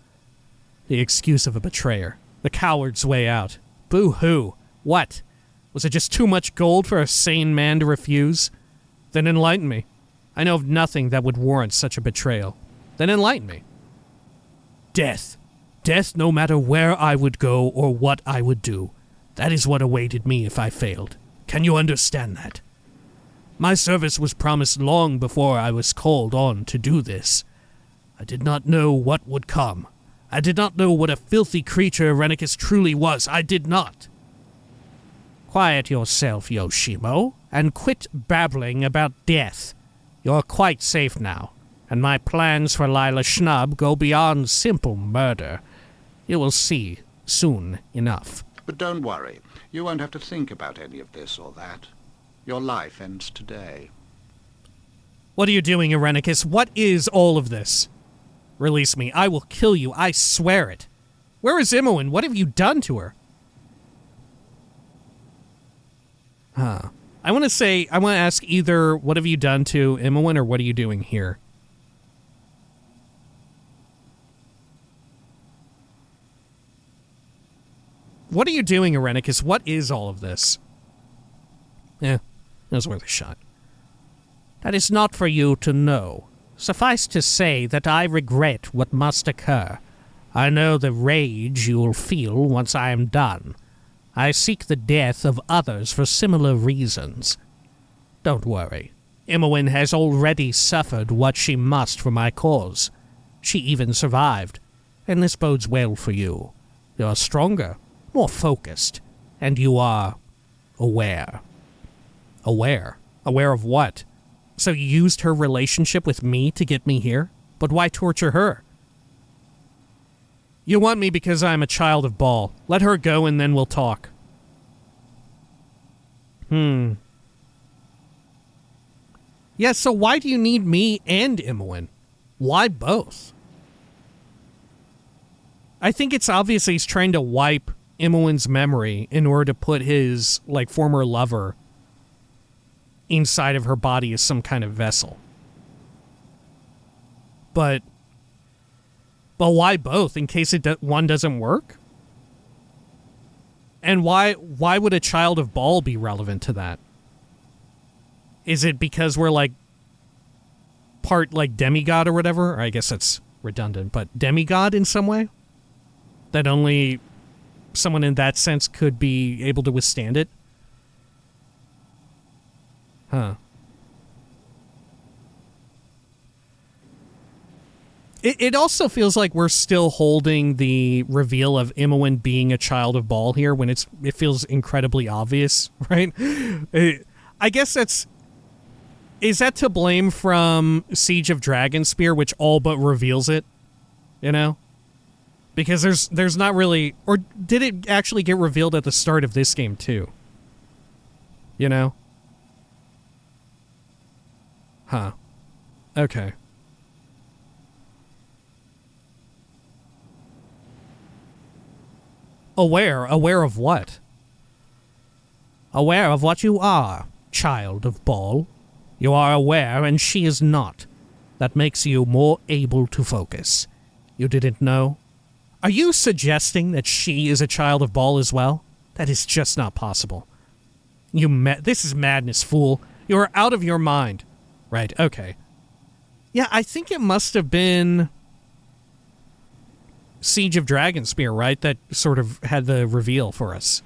The excuse of a betrayer. The coward's way out. Boo-hoo. What? Was it just too much gold for a sane man to refuse? Then enlighten me. I know of nothing that would warrant such a betrayal. Then enlighten me. Death. Death no matter where I would go or what I would do. That is what awaited me if I failed. Can you understand that? My service was promised long before I was called on to do this. I did not know what would come. I did not know what a filthy creature Rennicus truly was. I did not. Quiet yourself, Yoshimo, and quit babbling about death. You're quite safe now, and my plans for Lila Schnub go beyond simple murder. You will see soon enough. But don't worry. You won't have to think about any of this or that. Your life ends today. What are you doing, Irenicus? What is all of this? Release me. I will kill you. I swear it. Where is Imoen? What have you done to her? I want to ask either what have you done to Imoen or what are you doing here? What are you doing, Irenicus? What is all of this? It was worth a shot. That is not for you to know. Suffice to say that I regret what must occur. I know the rage you will feel once I am done. I seek the death of others for similar reasons. Don't worry. Imoen has already suffered what she must for my cause. She even survived, and this bodes well for you. You are stronger, more focused, and you are aware. Aware? Aware of what? So you used her relationship with me to get me here? But why torture her? You want me because I'm a child of Bhaal. Let her go and then we'll talk. Yeah, so why do you need me and Imoen? Why both? I think it's obvious he's trying to wipe Imoen's memory in order to put his, former lover inside of her body as some kind of vessel. But why both? In case one doesn't work? And why would a child of Bhaal be relevant to that? Is it because we're part demigod or whatever? Or I guess that's redundant, but demigod in some way? That only someone in that sense could be able to withstand it? It also feels like we're still holding the reveal of Imoen being a child of Bhaal here when it feels incredibly obvious, right? I guess is that to blame from Siege of Dragonspear, which all but reveals it, you know? Because there's not really, or did it actually get revealed at the start of this game too? You know? Okay. Aware of what? Aware of what you are, child of Bhaal. You are aware and she is not. That makes you more able to focus. You didn't know? Are you suggesting that she is a child of Bhaal as well? That is just not possible. This is madness, fool. You are out of your mind. Right, okay. Yeah, I think it must have been Siege of Dragonspear, right? That sort of had the reveal for us.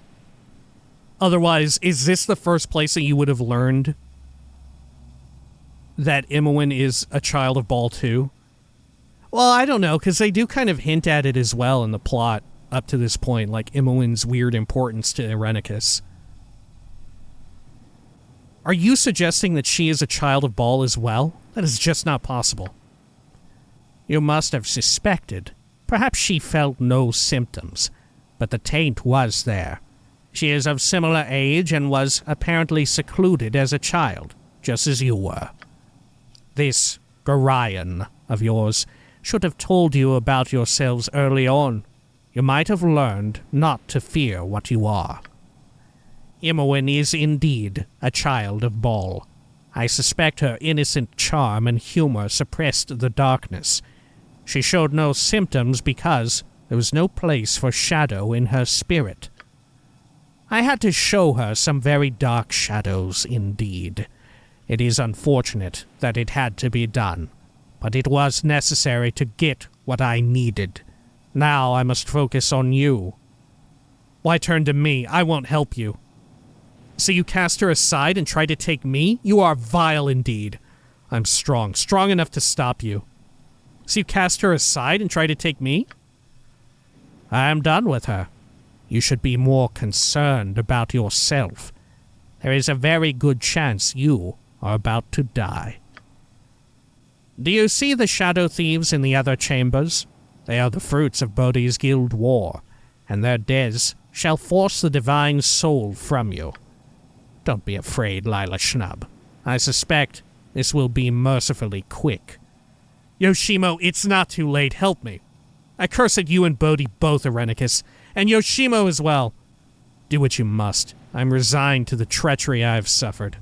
Otherwise, is this the first place that you would have learned that Imoen is a child of Bhaal too? Well, I don't know, because they do kind of hint at it as well in the plot up to this point, like Imoen's weird importance to Irenicus. Are you suggesting that she is a child of Bhaal as well? That is just not possible. You must have suspected. Perhaps she felt no symptoms, but the taint was there. She is of similar age and was apparently secluded as a child, just as you were. This Gorion of yours should have told you about yourselves early on. You might have learned not to fear what you are. Imoen is indeed a child of Bhaal. I suspect her innocent charm and humor suppressed the darkness. She showed no symptoms because there was no place for shadow in her spirit. I had to show her some very dark shadows indeed. It is unfortunate that it had to be done, but it was necessary to get what I needed. Now I must focus on you. Why turn to me? I won't help you. So you cast her aside and try to take me? You are vile indeed. I'm strong enough to stop you. So you cast her aside and try to take me? I am done with her. You should be more concerned about yourself. There is a very good chance you are about to die. Do you see the shadow thieves in the other chambers? They are the fruits of Bodhi's guild war, and their deaths shall force the divine soul from you. Don't be afraid, Lila Schnub. I suspect this will be mercifully quick. Yoshimo, it's not too late. Help me. I curse at you and Bodhi both, Irenicus, and Yoshimo as well. Do what you must. I'm resigned to the treachery I have suffered.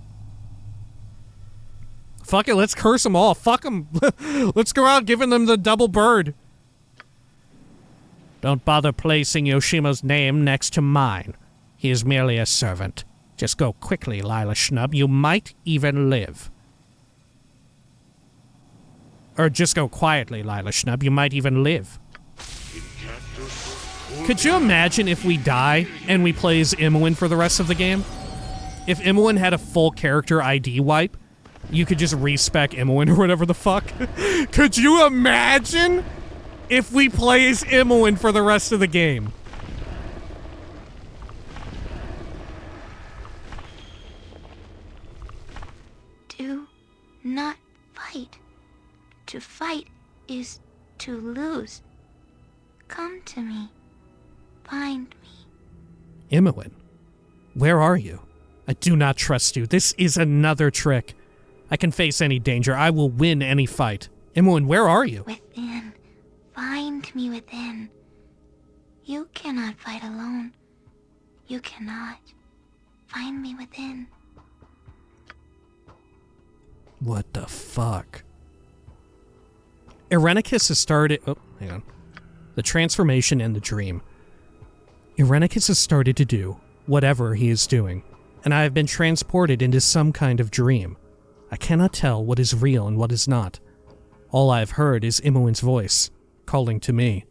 Fuck it, let's curse them all. Fuck them. Let's go out giving them the double bird. Don't bother placing Yoshimo's name next to mine. He is merely a servant. Just go quickly, Lila Schnub. You might even live. Or just go quietly, Lila Schnub. You might even live. Could you imagine if we die and we play as Imoen for the rest of the game? If Imoen had a full character ID wipe, you could just respec Imoen or whatever the fuck. Could you imagine if we play as Imoen for the rest of the game? Do not fight. To fight is to lose. Come to me. Find me. Imoen, where are you? I do not trust you. This is another trick. I can face any danger. I will win any fight. Imoen, where are you? Within. Find me within. You cannot fight alone. You cannot. Find me within. What the fuck? Irenicus has started... Oh, hang on. The transformation and the dream. Irenicus has started to do whatever he is doing, and I have been transported into some kind of dream. I cannot tell what is real and what is not. All I have heard is Imoen's voice, calling to me,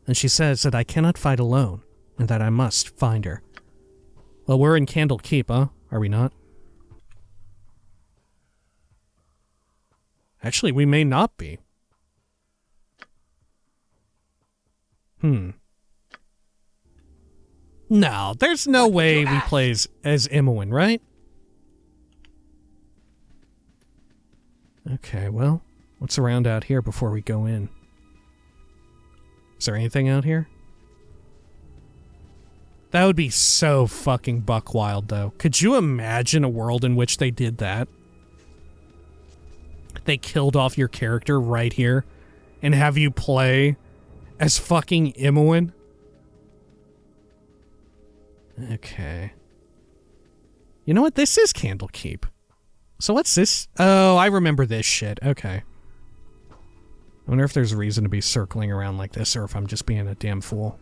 and she says that I cannot fight alone, and that I must find her. Well, we're in Candle Keep, huh? Are we not? Actually, we may not be. No, there's no way we play as Imoen, right? Okay, well, what's around out here before we go in? Is there anything out here? That would be so fucking buck wild, though. Could you imagine a world in which they did that? They killed off your character right here and have you play as fucking Imoen? Okay. You know what? This is Candlekeep. So what's this? Oh, I remember this shit. Okay. I wonder if there's a reason to be circling around like this or if I'm just being a damn fool.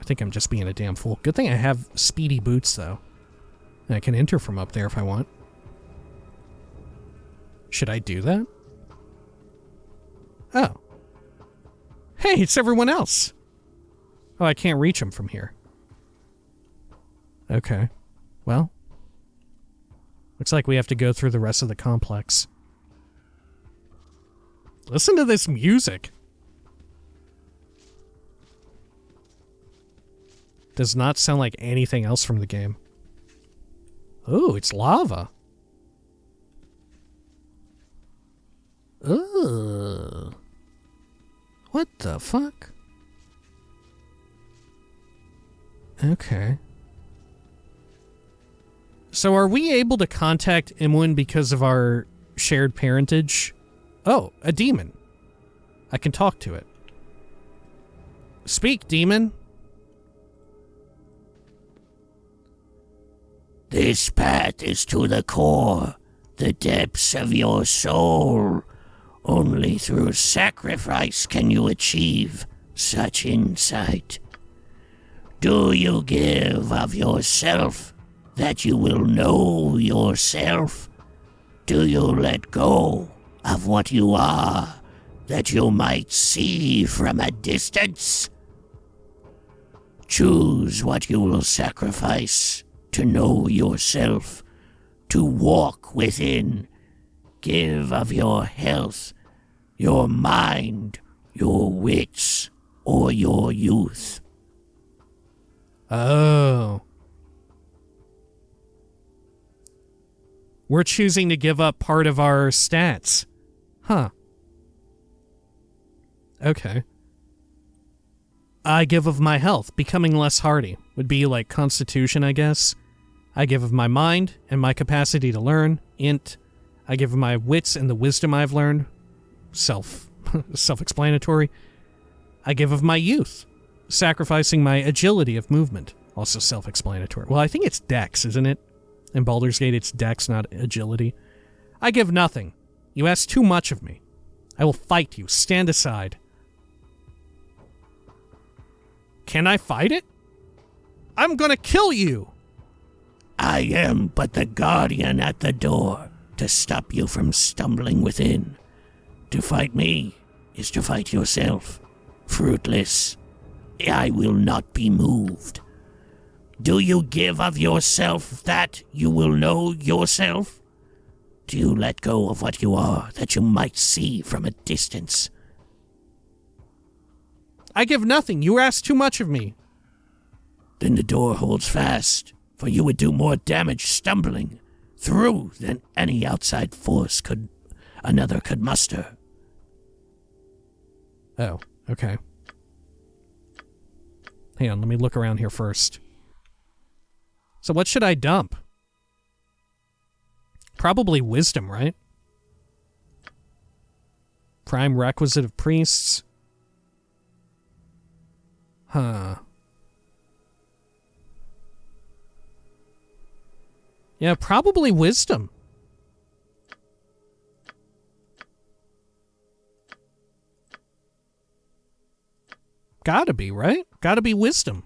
I think I'm just being a damn fool. Good thing I have speedy boots, though. And I can enter from up there if I want. Should I do that? Oh. Hey, it's everyone else. Oh, I can't reach them from here. Okay. Well. Looks like we have to go through the rest of the complex. Listen to this music. Does not sound like anything else from the game. Ooh, it's lava. Ugh. What the fuck? Okay. So are we able to contact Imwin because of our shared parentage? Oh, a demon. I can talk to it. Speak, demon. This path is to the core, the depths of your soul. Only through sacrifice can you achieve such insight. Do you give of yourself that you will know yourself? Do you let go of what you are that you might see from a distance? Choose what you will sacrifice to know yourself, to walk within. Give of your health, your mind, your wits, or your youth. Oh. We're choosing to give up part of our stats. Huh. Okay. I give of my health, becoming less hardy. Would be like constitution, I guess. I give of my mind and my capacity to learn, int. I give of my wits and the wisdom I've learned, self-explanatory. I give of my youth, sacrificing my agility of movement, also self-explanatory. Well, I think it's dex, isn't it? In Baldur's Gate, it's dex, not agility. I give nothing. You ask too much of me. I will fight you. Stand aside. Can I fight it? I'm gonna kill you! I am but the guardian at the door to stop you from stumbling within. To fight me is to fight yourself. Fruitless. I will not be moved. Do you give of yourself that you will know yourself? Do you let go of what you are that you might see from a distance? I give nothing. You ask too much of me. Then the door holds fast, for you would do more damage stumbling through than any outside force another could muster. Oh, okay. Hang on, let me look around here first. So what should I dump? Probably wisdom, right? Prime requisite of priests. Huh. Yeah, probably wisdom. Gotta be, right? Gotta be wisdom.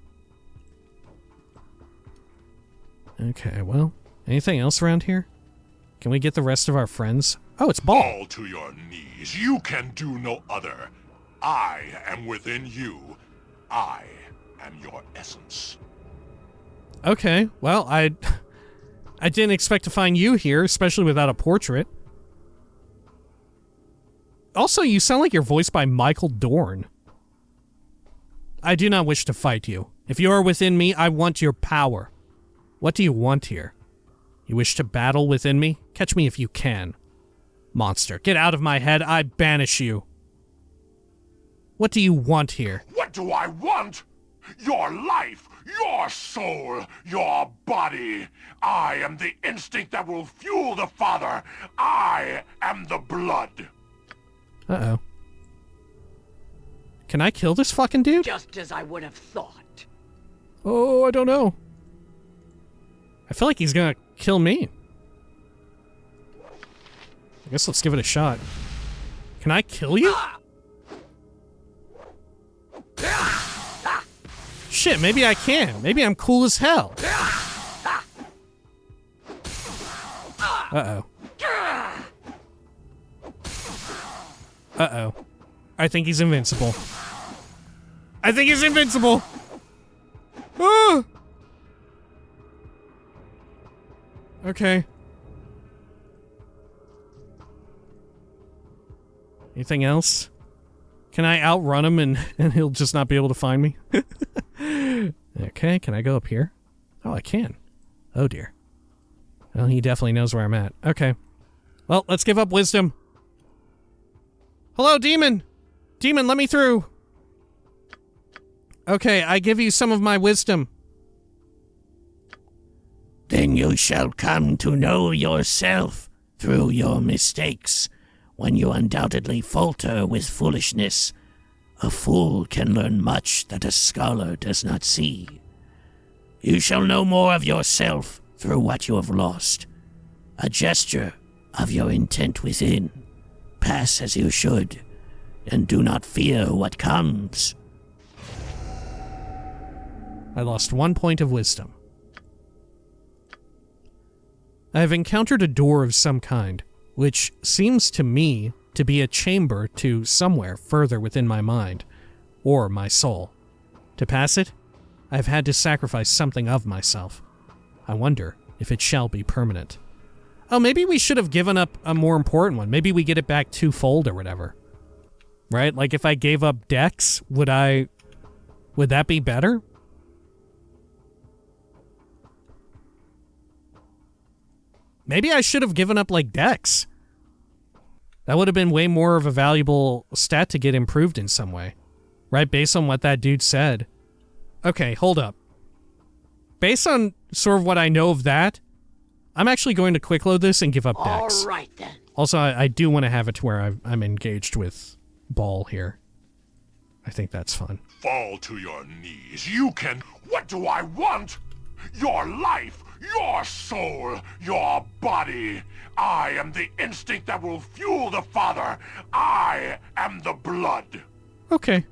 Okay, well, anything else around here? Can we get the rest of our friends? Oh, it's Ball. Fall to your knees. You can do no other. I am within you. I am your essence. Okay, well, I didn't expect to find you here, especially without a portrait. Also, you sound like you're voiced by Michael Dorn. I do not wish to fight you. If you are within me, I want your power. What do you want here? You wish to battle within me? Catch me if you can. Monster, get out of my head, I banish you. What do you want here? What do I want? Your life, your soul, your body. I am the instinct that will fuel the Father. I am the blood. Uh-oh. Can I kill this fucking dude? Just as I would have thought. Oh, I don't know. I feel like he's gonna kill me. I guess let's give it a shot. Can I kill you? Shit, maybe I can. Maybe I'm cool as hell. Uh-oh. Uh-oh. I think he's invincible. I think he's invincible! Ah! Okay. Anything else? Can I outrun him and he'll just not be able to find me? Okay, can I go up here? Oh, I can. Oh dear. Well, he definitely knows where I'm at. Okay. Well, let's give up wisdom. Hello, demon! Demon, let me through! Okay, I give you some of my wisdom. Then you shall come to know yourself through your mistakes. When you undoubtedly falter with foolishness, a fool can learn much that a scholar does not see. You shall know more of yourself through what you have lost. A gesture of your intent within. Pass as you should, and do not fear what comes. I lost 1 point of wisdom. I have encountered a door of some kind, which seems to me to be a chamber to somewhere further within my mind, or my soul. To pass it, I have had to sacrifice something of myself. I wonder if it shall be permanent. Oh, maybe we should have given up a more important one. Maybe we get it back twofold or whatever. Right? Like if I gave up Dex, would that be better? Maybe I should have given up like Dex. That would have been way more of a valuable stat to get improved in some way. Right? Based on what that dude said. Okay, hold up. Based on sort of what I know of that, I'm actually going to quick load this and give up Dex. All right, then. Also, I do want to have it to where I'm engaged with Bhaal here. I think that's fun. Fall to your knees. You can... What do I want? Your life, your soul, your body. I am the instinct that will fuel the Father. I am the blood. Okay.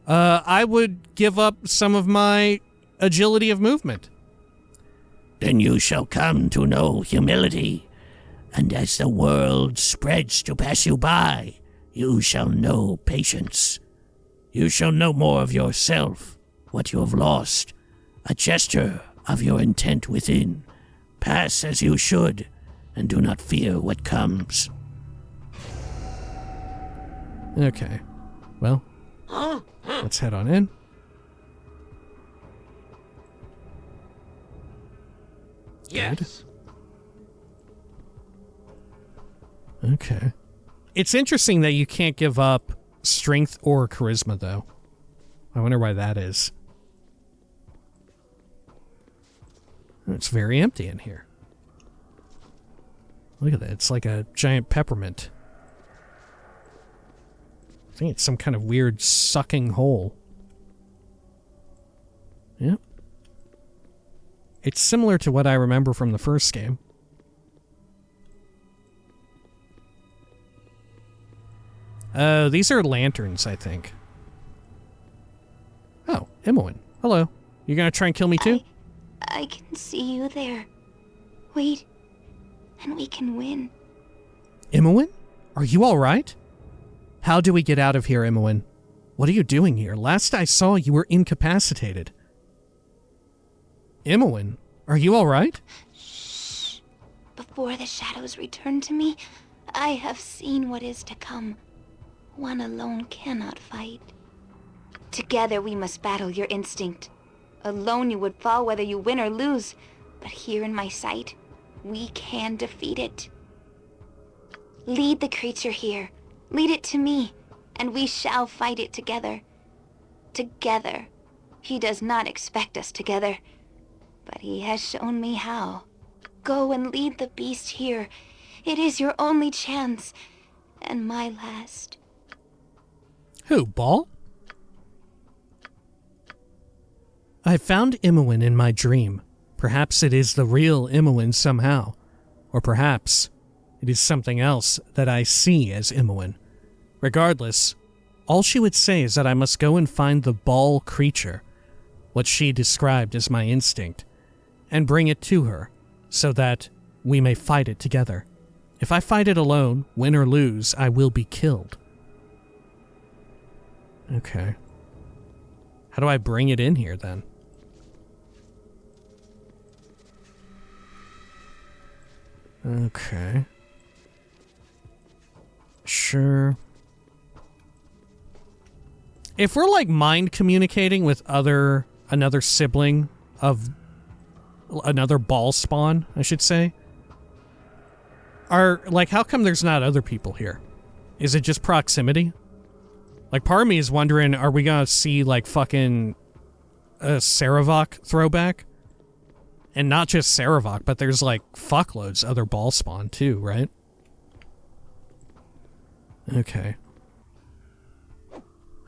I would give up some of my agility of movement. Then you shall come to know humility, and as the world spreads to pass you by, you shall know patience. You shall know more of yourself, what you have lost, a gesture of your intent within. Pass as you should, and do not fear what comes. Okay. Well, let's head on in. Yes. Okay. It's interesting that you can't give up strength or charisma, though. I wonder why that is. It's very empty in here. Look at that. It's like a giant peppermint. I think it's some kind of weird sucking hole. Yep. It's similar to what I remember from the first game. These are lanterns, I think. Oh, Imoen. Hello. You gonna try and kill me too? I can see you there. Wait, and we can win. Imoen? Are you alright? How do we get out of here, Imoen? What are you doing here? Last I saw, you were incapacitated. Imoen, are you alright? Shh. Before the shadows return to me, I have seen what is to come. One alone cannot fight. Together we must battle your instinct. Alone you would fall whether you win or lose, but here in my sight, we can defeat it. Lead the creature here. Lead it to me, and we shall fight it together. Together. He does not expect us together, but he has shown me how. Go and lead the beast here. It is your only chance, and my last. Who, Bhaal? I found Imoen in my dream. Perhaps it is the real Imoen somehow. Or perhaps it is something else that I see as Imoen. Regardless, all she would say is that I must go and find the Bhaal creature, what she described as my instinct, and bring it to her, so that we may fight it together. If I fight it alone, win or lose, I will be killed. Okay. How do I bring it in here, then? Okay. Sure. If we're, like, mind communicating with another sibling of another Bhaalspawn, I should say, how come there's not other people here? Is it just proximity? Like, part of me is wondering, are we gonna see, like, fucking a Saravok throwback? And not just Saravok, but there's like fuckloads other Bhaalspawn too, right? Okay.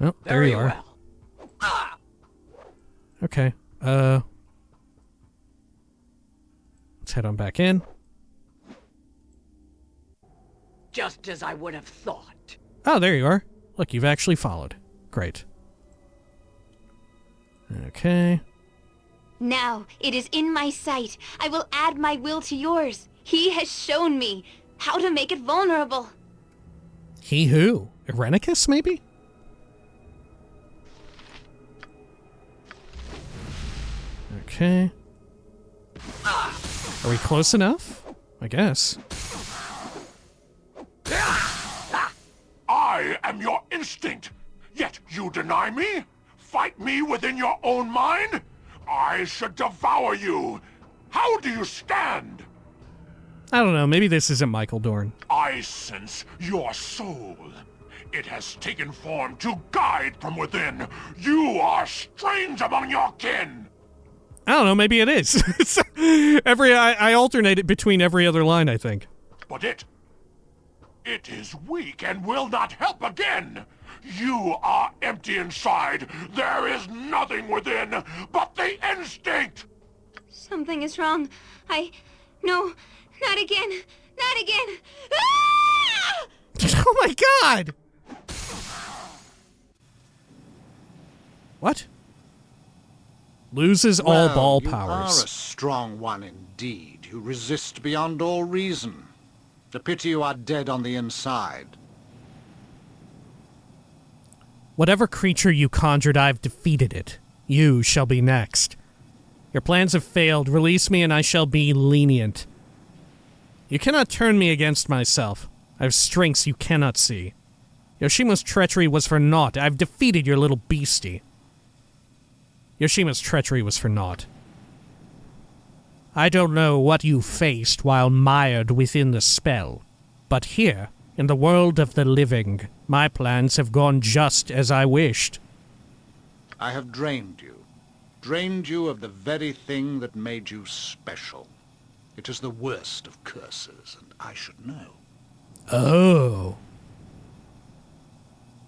Oh, there you are. Well. Okay. Let's head on back in. Just as I would have thought. Oh, there you are. Look, you've actually followed. Great. Okay. Now it is in my sight. I will add my will to yours. He has shown me how to make it vulnerable. He who? Irenicus, maybe? Okay. Are we close enough? I guess. I am your instinct, yet you deny me? Fight me within your own mind? I should devour you. How do you stand? I don't know, maybe this isn't Michael Dorn. I sense your soul. It has taken form to guide from within. You are strange among your kin. I don't know, maybe it is. I alternate it between every other line, I think. But it is weak and will not help again. You are empty inside. There is nothing within but the instinct. Something is wrong. No, not again. Not again. Ah! Oh my god! What? Loses all ball powers. You are a strong one indeed. You resist beyond all reason. The pity you are dead on the inside. Whatever creature you conjured, I've defeated it. You shall be next. Your plans have failed. Release me and I shall be lenient. You cannot turn me against myself. I have strengths you cannot see. Yoshima's treachery was for naught. I've defeated your little beastie. Yoshima's treachery was for naught. I don't know what you faced while mired within the spell, but here, in the world of the living, my plans have gone just as I wished. I have drained you. Drained you of the very thing that made you special. It is the worst of curses, and I should know. Oh.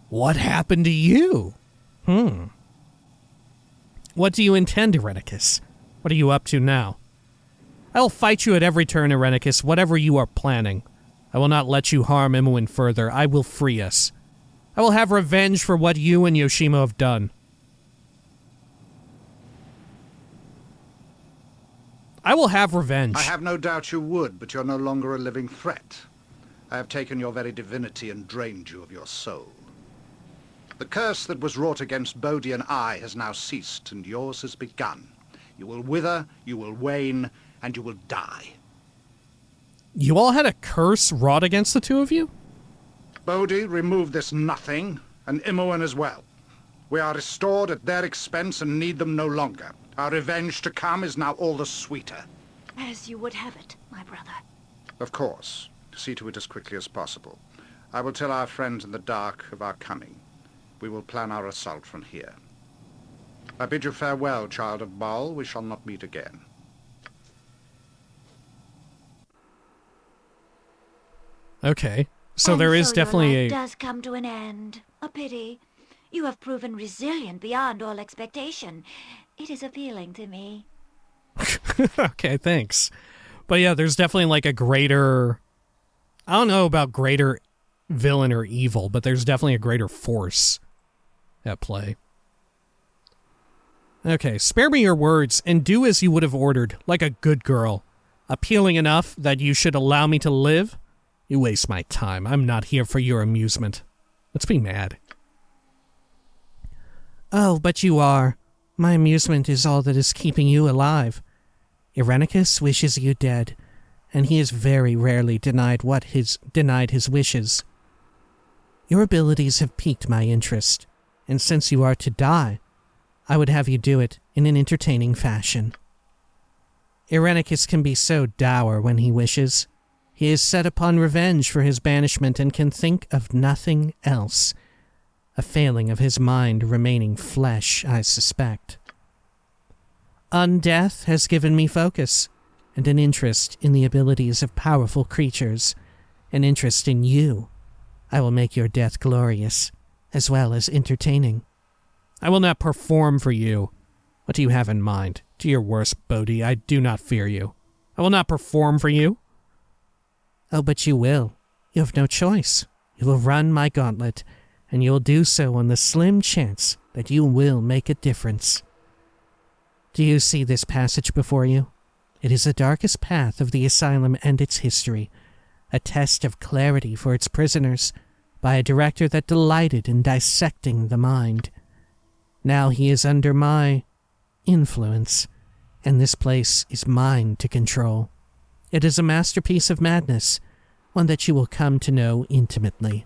What happened to you? What do you intend, Irenicus? What are you up to now? I will fight you at every turn, Irenicus, whatever you are planning. I will not let you harm Imoen further. I will free us. I will have revenge for what you and Yoshima have done. I will have revenge. I have no doubt you would, but you're no longer a living threat. I have taken your very divinity and drained you of your soul. The curse that was wrought against Bodhi and I has now ceased, and yours has begun. You will wither, you will wane, and you will die. You all had a curse wrought against the two of you? Bodhi removed this nothing, and Imoen as well. We are restored at their expense and need them no longer. Our revenge to come is now all the sweeter. As you would have it, my brother. Of course. See to it as quickly as possible. I will tell our friends in the dark of our coming. We will plan our assault from here. I bid you farewell, Child of Bhaal. We shall not meet again. Okay. So there is definitely your life does come to an end. A pity. You have proven resilient beyond all expectation. It is appealing to me. Okay, thanks. But yeah, there's definitely like a greater... I don't know about greater villain or evil, but there's definitely a greater force at play. Okay, spare me your words and do as you would have ordered, like a good girl. Appealing enough that you should allow me to live? You waste my time. I'm not here for your amusement. Let's be mad. Oh, but you are. My amusement is all that is keeping you alive. Irenicus wishes you dead, and he is very rarely denied his wishes. Your abilities have piqued my interest, and since you are to die, I would have you do it in an entertaining fashion. Irenicus can be so dour when he wishes. He is set upon revenge for his banishment and can think of nothing else. A failing of his mind remaining flesh, I suspect. Undeath has given me focus, and an interest in the abilities of powerful creatures, an interest in you. I will make your death glorious, as well as entertaining. I will not perform for you. What do you have in mind? To your worst, Bodhi, I do not fear you. I will not perform for you. Oh, but you will. You have no choice. You will run my gauntlet, and you will do so on the slim chance that you will make a difference. Do you see this passage before you? It is the darkest path of the asylum and its history, a test of clarity for its prisoners, by a director that delighted in dissecting the mind. Now he is under my influence, and this place is mine to control. It is a masterpiece of madness, one that you will come to know intimately.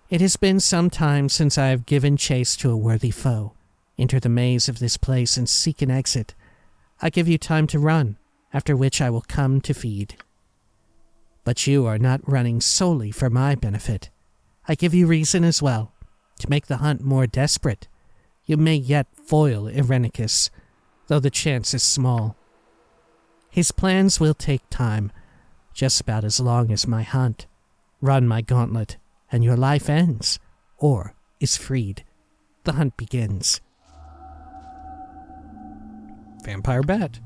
It has been some time since I have given chase to a worthy foe. Enter the maze of this place and seek an exit. I give you time to run, after which I will come to feed. But you are not running solely for my benefit. I give you reason as well, to make the hunt more desperate. You may yet foil Irenicus, though the chance is small. His plans will take time, just about as long as my hunt. Run my gauntlet, and your life ends, or is freed. The hunt begins. Vampire Bat.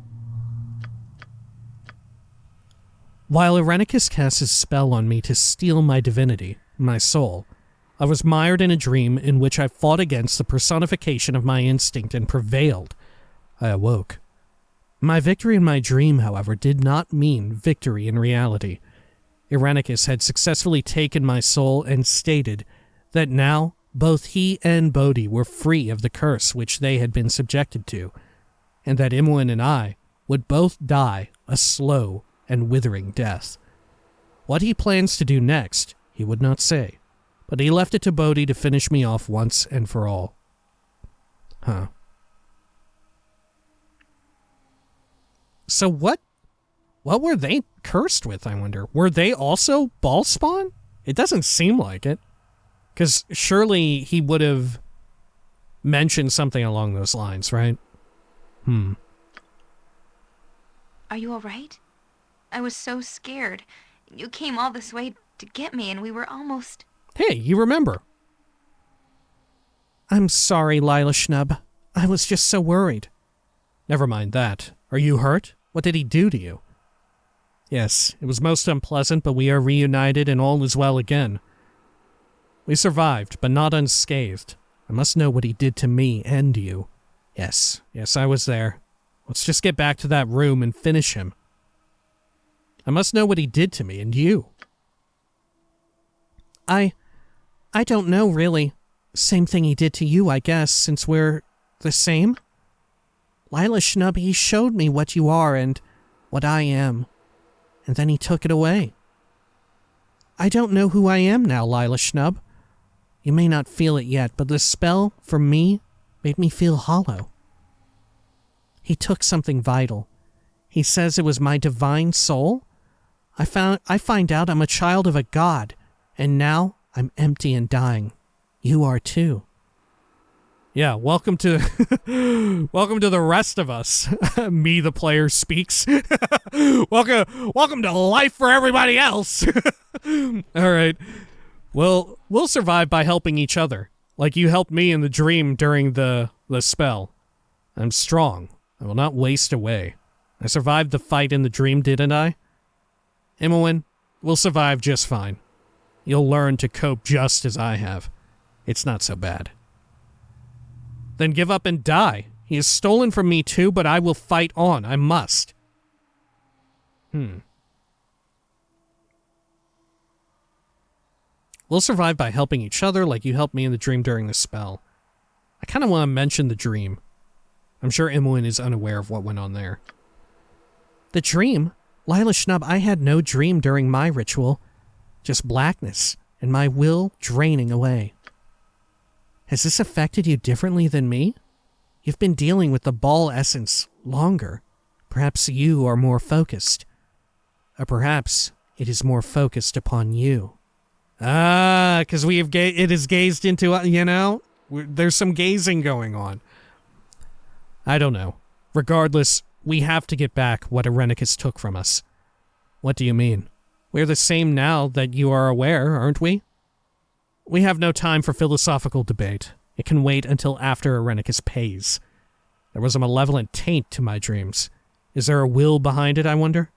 While Irenicus casts his spell on me to steal my divinity, my soul, I was mired in a dream in which I fought against the personification of my instinct and prevailed. I awoke. My victory in my dream, however, did not mean victory in reality. Irenicus had successfully taken my soul and stated that now both he and Bodhi were free of the curse which they had been subjected to, and that Imoen and I would both die a slow and withering death. What he plans to do next, he would not say, but he left it to Bodhi to finish me off once and for all. Huh. So what were they cursed with, I wonder? Were they also Bhaalspawn? It doesn't seem like it. Because surely he would have mentioned something along those lines, right? Are you all right? I was so scared. You came all this way to get me, and we were almost... Hey, you remember. I'm sorry, Lila Schnub. I was just so worried. Never mind that. Are you hurt? What did he do to you? Yes, it was most unpleasant, but we are reunited and all is well again. We survived, but not unscathed. I must know what he did to me and you. Yes, I was there. Let's just get back to that room and finish him. I must know what he did to me and you. I don't know, really. Same thing he did to you, I guess, since we're the same. Lila Schnub, he showed me what you are and what I am, and then he took it away. I don't know who I am now, Lila Schnub. You may not feel it yet, but the spell, for me, made me feel hollow. He took something vital. He says it was my divine soul. I find out I'm a child of a god, and now I'm empty and dying. You are too. Yeah, welcome to the rest of us. Me, the player, speaks. welcome to life for everybody else. All right. Well, we'll survive by helping each other, like you helped me in the dream during the spell. I'm strong. I will not waste away. I survived the fight in the dream, didn't I? Imoen, we'll survive just fine. You'll learn to cope just as I have. It's not so bad. Then give up and die. He has stolen from me too, but I will fight on. I must. We'll survive by helping each other like you helped me in the dream during the spell. I kind of want to mention the dream. I'm sure Imoen is unaware of what went on there. The dream? Lila Schnub, I had no dream during my ritual. Just blackness and my will draining away. Has this affected you differently than me? You've been dealing with the Bhaal essence longer. Perhaps you are more focused. Or perhaps it is more focused upon you. Because it is gazed into, there's some gazing going on. I don't know. Regardless, we have to get back what Irenicus took from us. What do you mean? We're the same now that you are aware, aren't we? We have no time for philosophical debate. It can wait until after Irenicus pays. There was a malevolent taint to my dreams. Is there a will behind it, I wonder?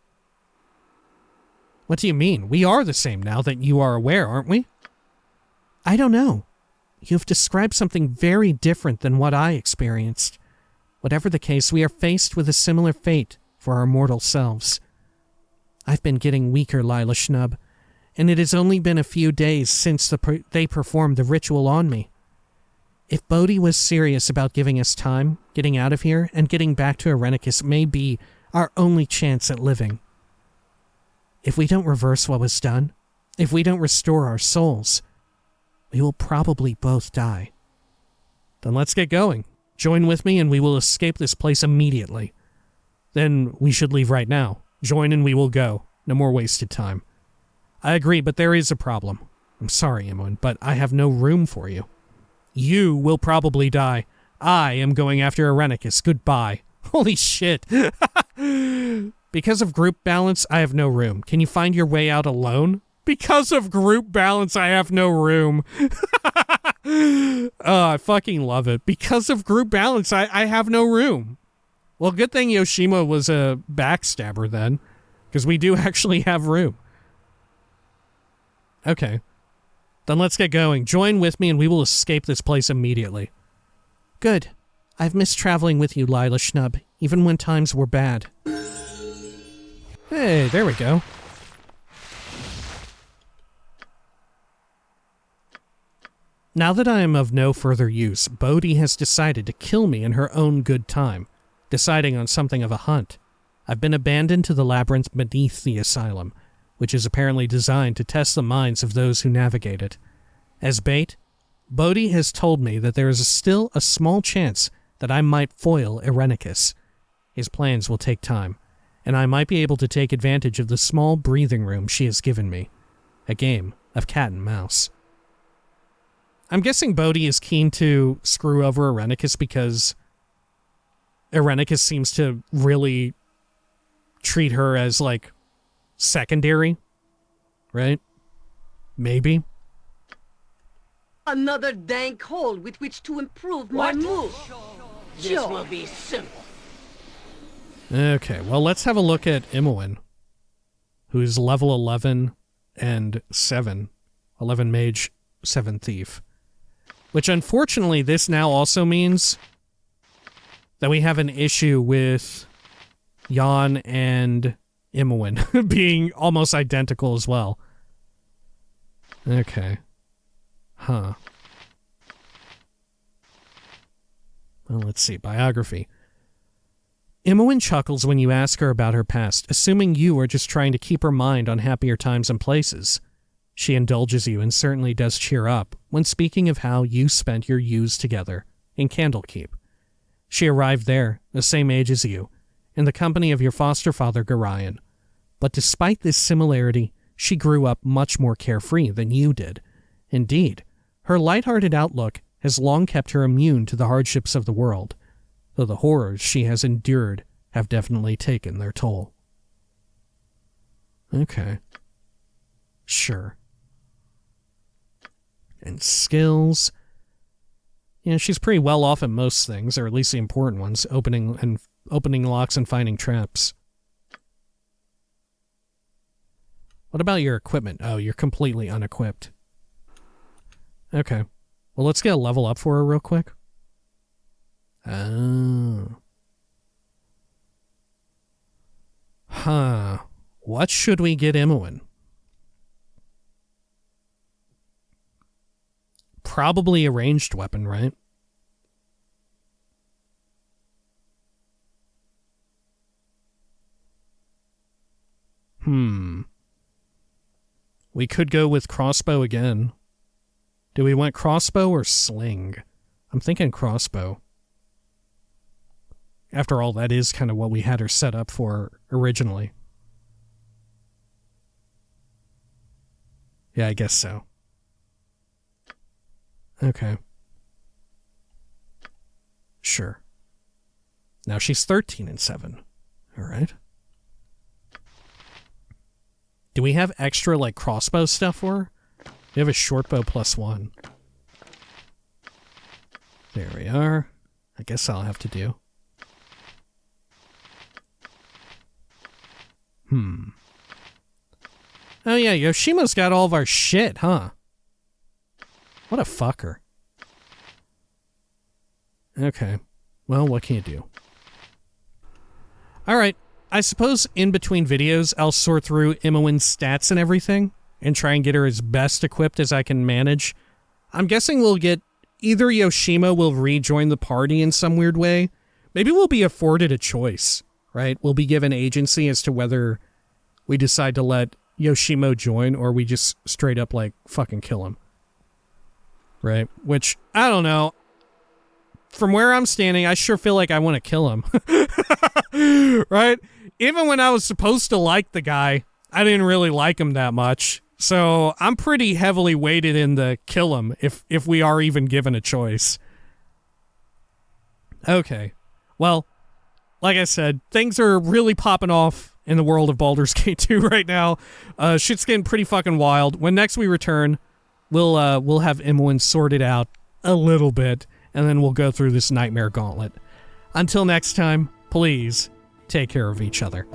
What do you mean? We are the same now that you are aware, aren't we? I don't know. You've described something very different than what I experienced. Whatever the case, we are faced with a similar fate for our mortal selves. I've been getting weaker, Lila Schnub, and it has only been a few days since they performed the ritual on me. If Bodhi was serious about giving us time, getting out of here, and getting back to Irenicus may be our only chance at living. If we don't reverse what was done, if we don't restore our souls, we will probably both die. Then let's get going. Join with me and we will escape this place immediately. Then we should leave right now. Join and we will go. No more wasted time. I agree, but there is a problem. I'm sorry, Imoen, but I have no room for you. You will probably die. I am going after Irenicus. Goodbye. Holy shit. Because of group balance, I have no room. Can you find your way out alone? Because of group balance, I have no room. Oh, I fucking love it. Because of group balance, I have no room. Well, good thing Yoshima was a backstabber then, because we do actually have room. Okay. Then let's get going. Join with me and we will escape this place immediately. Good. I've missed traveling with you, Lila Schnub, even when times were bad. Hey, there we go. Now that I am of no further use, Bodhi has decided to kill me in her own good time, deciding on something of a hunt. I've been abandoned to the labyrinth beneath the asylum, which is apparently designed to test the minds of those who navigate it. As bait, Bodhi has told me that there is still a small chance that I might foil Irenicus. His plans will take time, and I might be able to take advantage of the small breathing room she has given me. A game of cat and mouse. I'm guessing Bodhi is keen to screw over Irenicus because Irenicus seems to really treat her as, like, secondary, right? Maybe. Another dank hole with which to improve my move. This will be simple. Okay, well, let's have a look at Imoen, who's level 11 and 7. 11 mage, 7 thief. Which, unfortunately, this now also means that we have an issue with Jan and Imoen being almost identical as well. Okay. Huh. Well, let's see. Biography. Imoen chuckles when you ask her about her past, assuming you are just trying to keep her mind on happier times and places. She indulges you and certainly does cheer up when speaking of how you spent your youths together in Candlekeep. She arrived there, the same age as you, in the company of your foster father, Garayan. But despite this similarity, she grew up much more carefree than you did. Indeed, her lighthearted outlook has long kept her immune to the hardships of the world, though the horrors she has endured have definitely taken their toll. Okay. Sure. And skills. Yeah, she's pretty well off at most things, or at least the important ones, opening locks and finding traps. What about your equipment? Oh, you're completely unequipped. Okay. Well, let's get a level up for her real quick. Oh. Huh. What should we get Imoen? Probably a ranged weapon, right? We could go with crossbow again. Do we want crossbow or sling? I'm thinking crossbow. After all, that is kind of what we had her set up for originally. Yeah, I guess so. Okay. Sure. Now she's 13 and 7. All right. Do we have extra, like, crossbow stuff for her? We have a short bow +1. There we are. I guess I'll have to do. Oh yeah, Yoshima's got all of our shit, huh? What a fucker. Okay. Well, what can you do? Alright, I suppose in between videos I'll sort through Imoen's stats and everything and try and get her as best equipped as I can manage. I'm guessing we'll get either Yoshima will rejoin the party in some weird way. Maybe we'll be afforded a choice, right? We'll be given agency as to whether we decide to let Yoshima join or we just straight up, like, fucking kill him. Right? Which, I don't know. From where I'm standing, I sure feel like I want to kill him. Right? Even when I was supposed to like the guy, I didn't really like him that much. So I'm pretty heavily weighted in the kill him if we are even given a choice. Okay. Well, like I said, things are really popping off in the world of Baldur's Gate 2 right now. Shit's getting pretty fucking wild. When next we return, we'll have Imoen sorted out a little bit, and then we'll go through this nightmare gauntlet. Until next time, please take care of each other.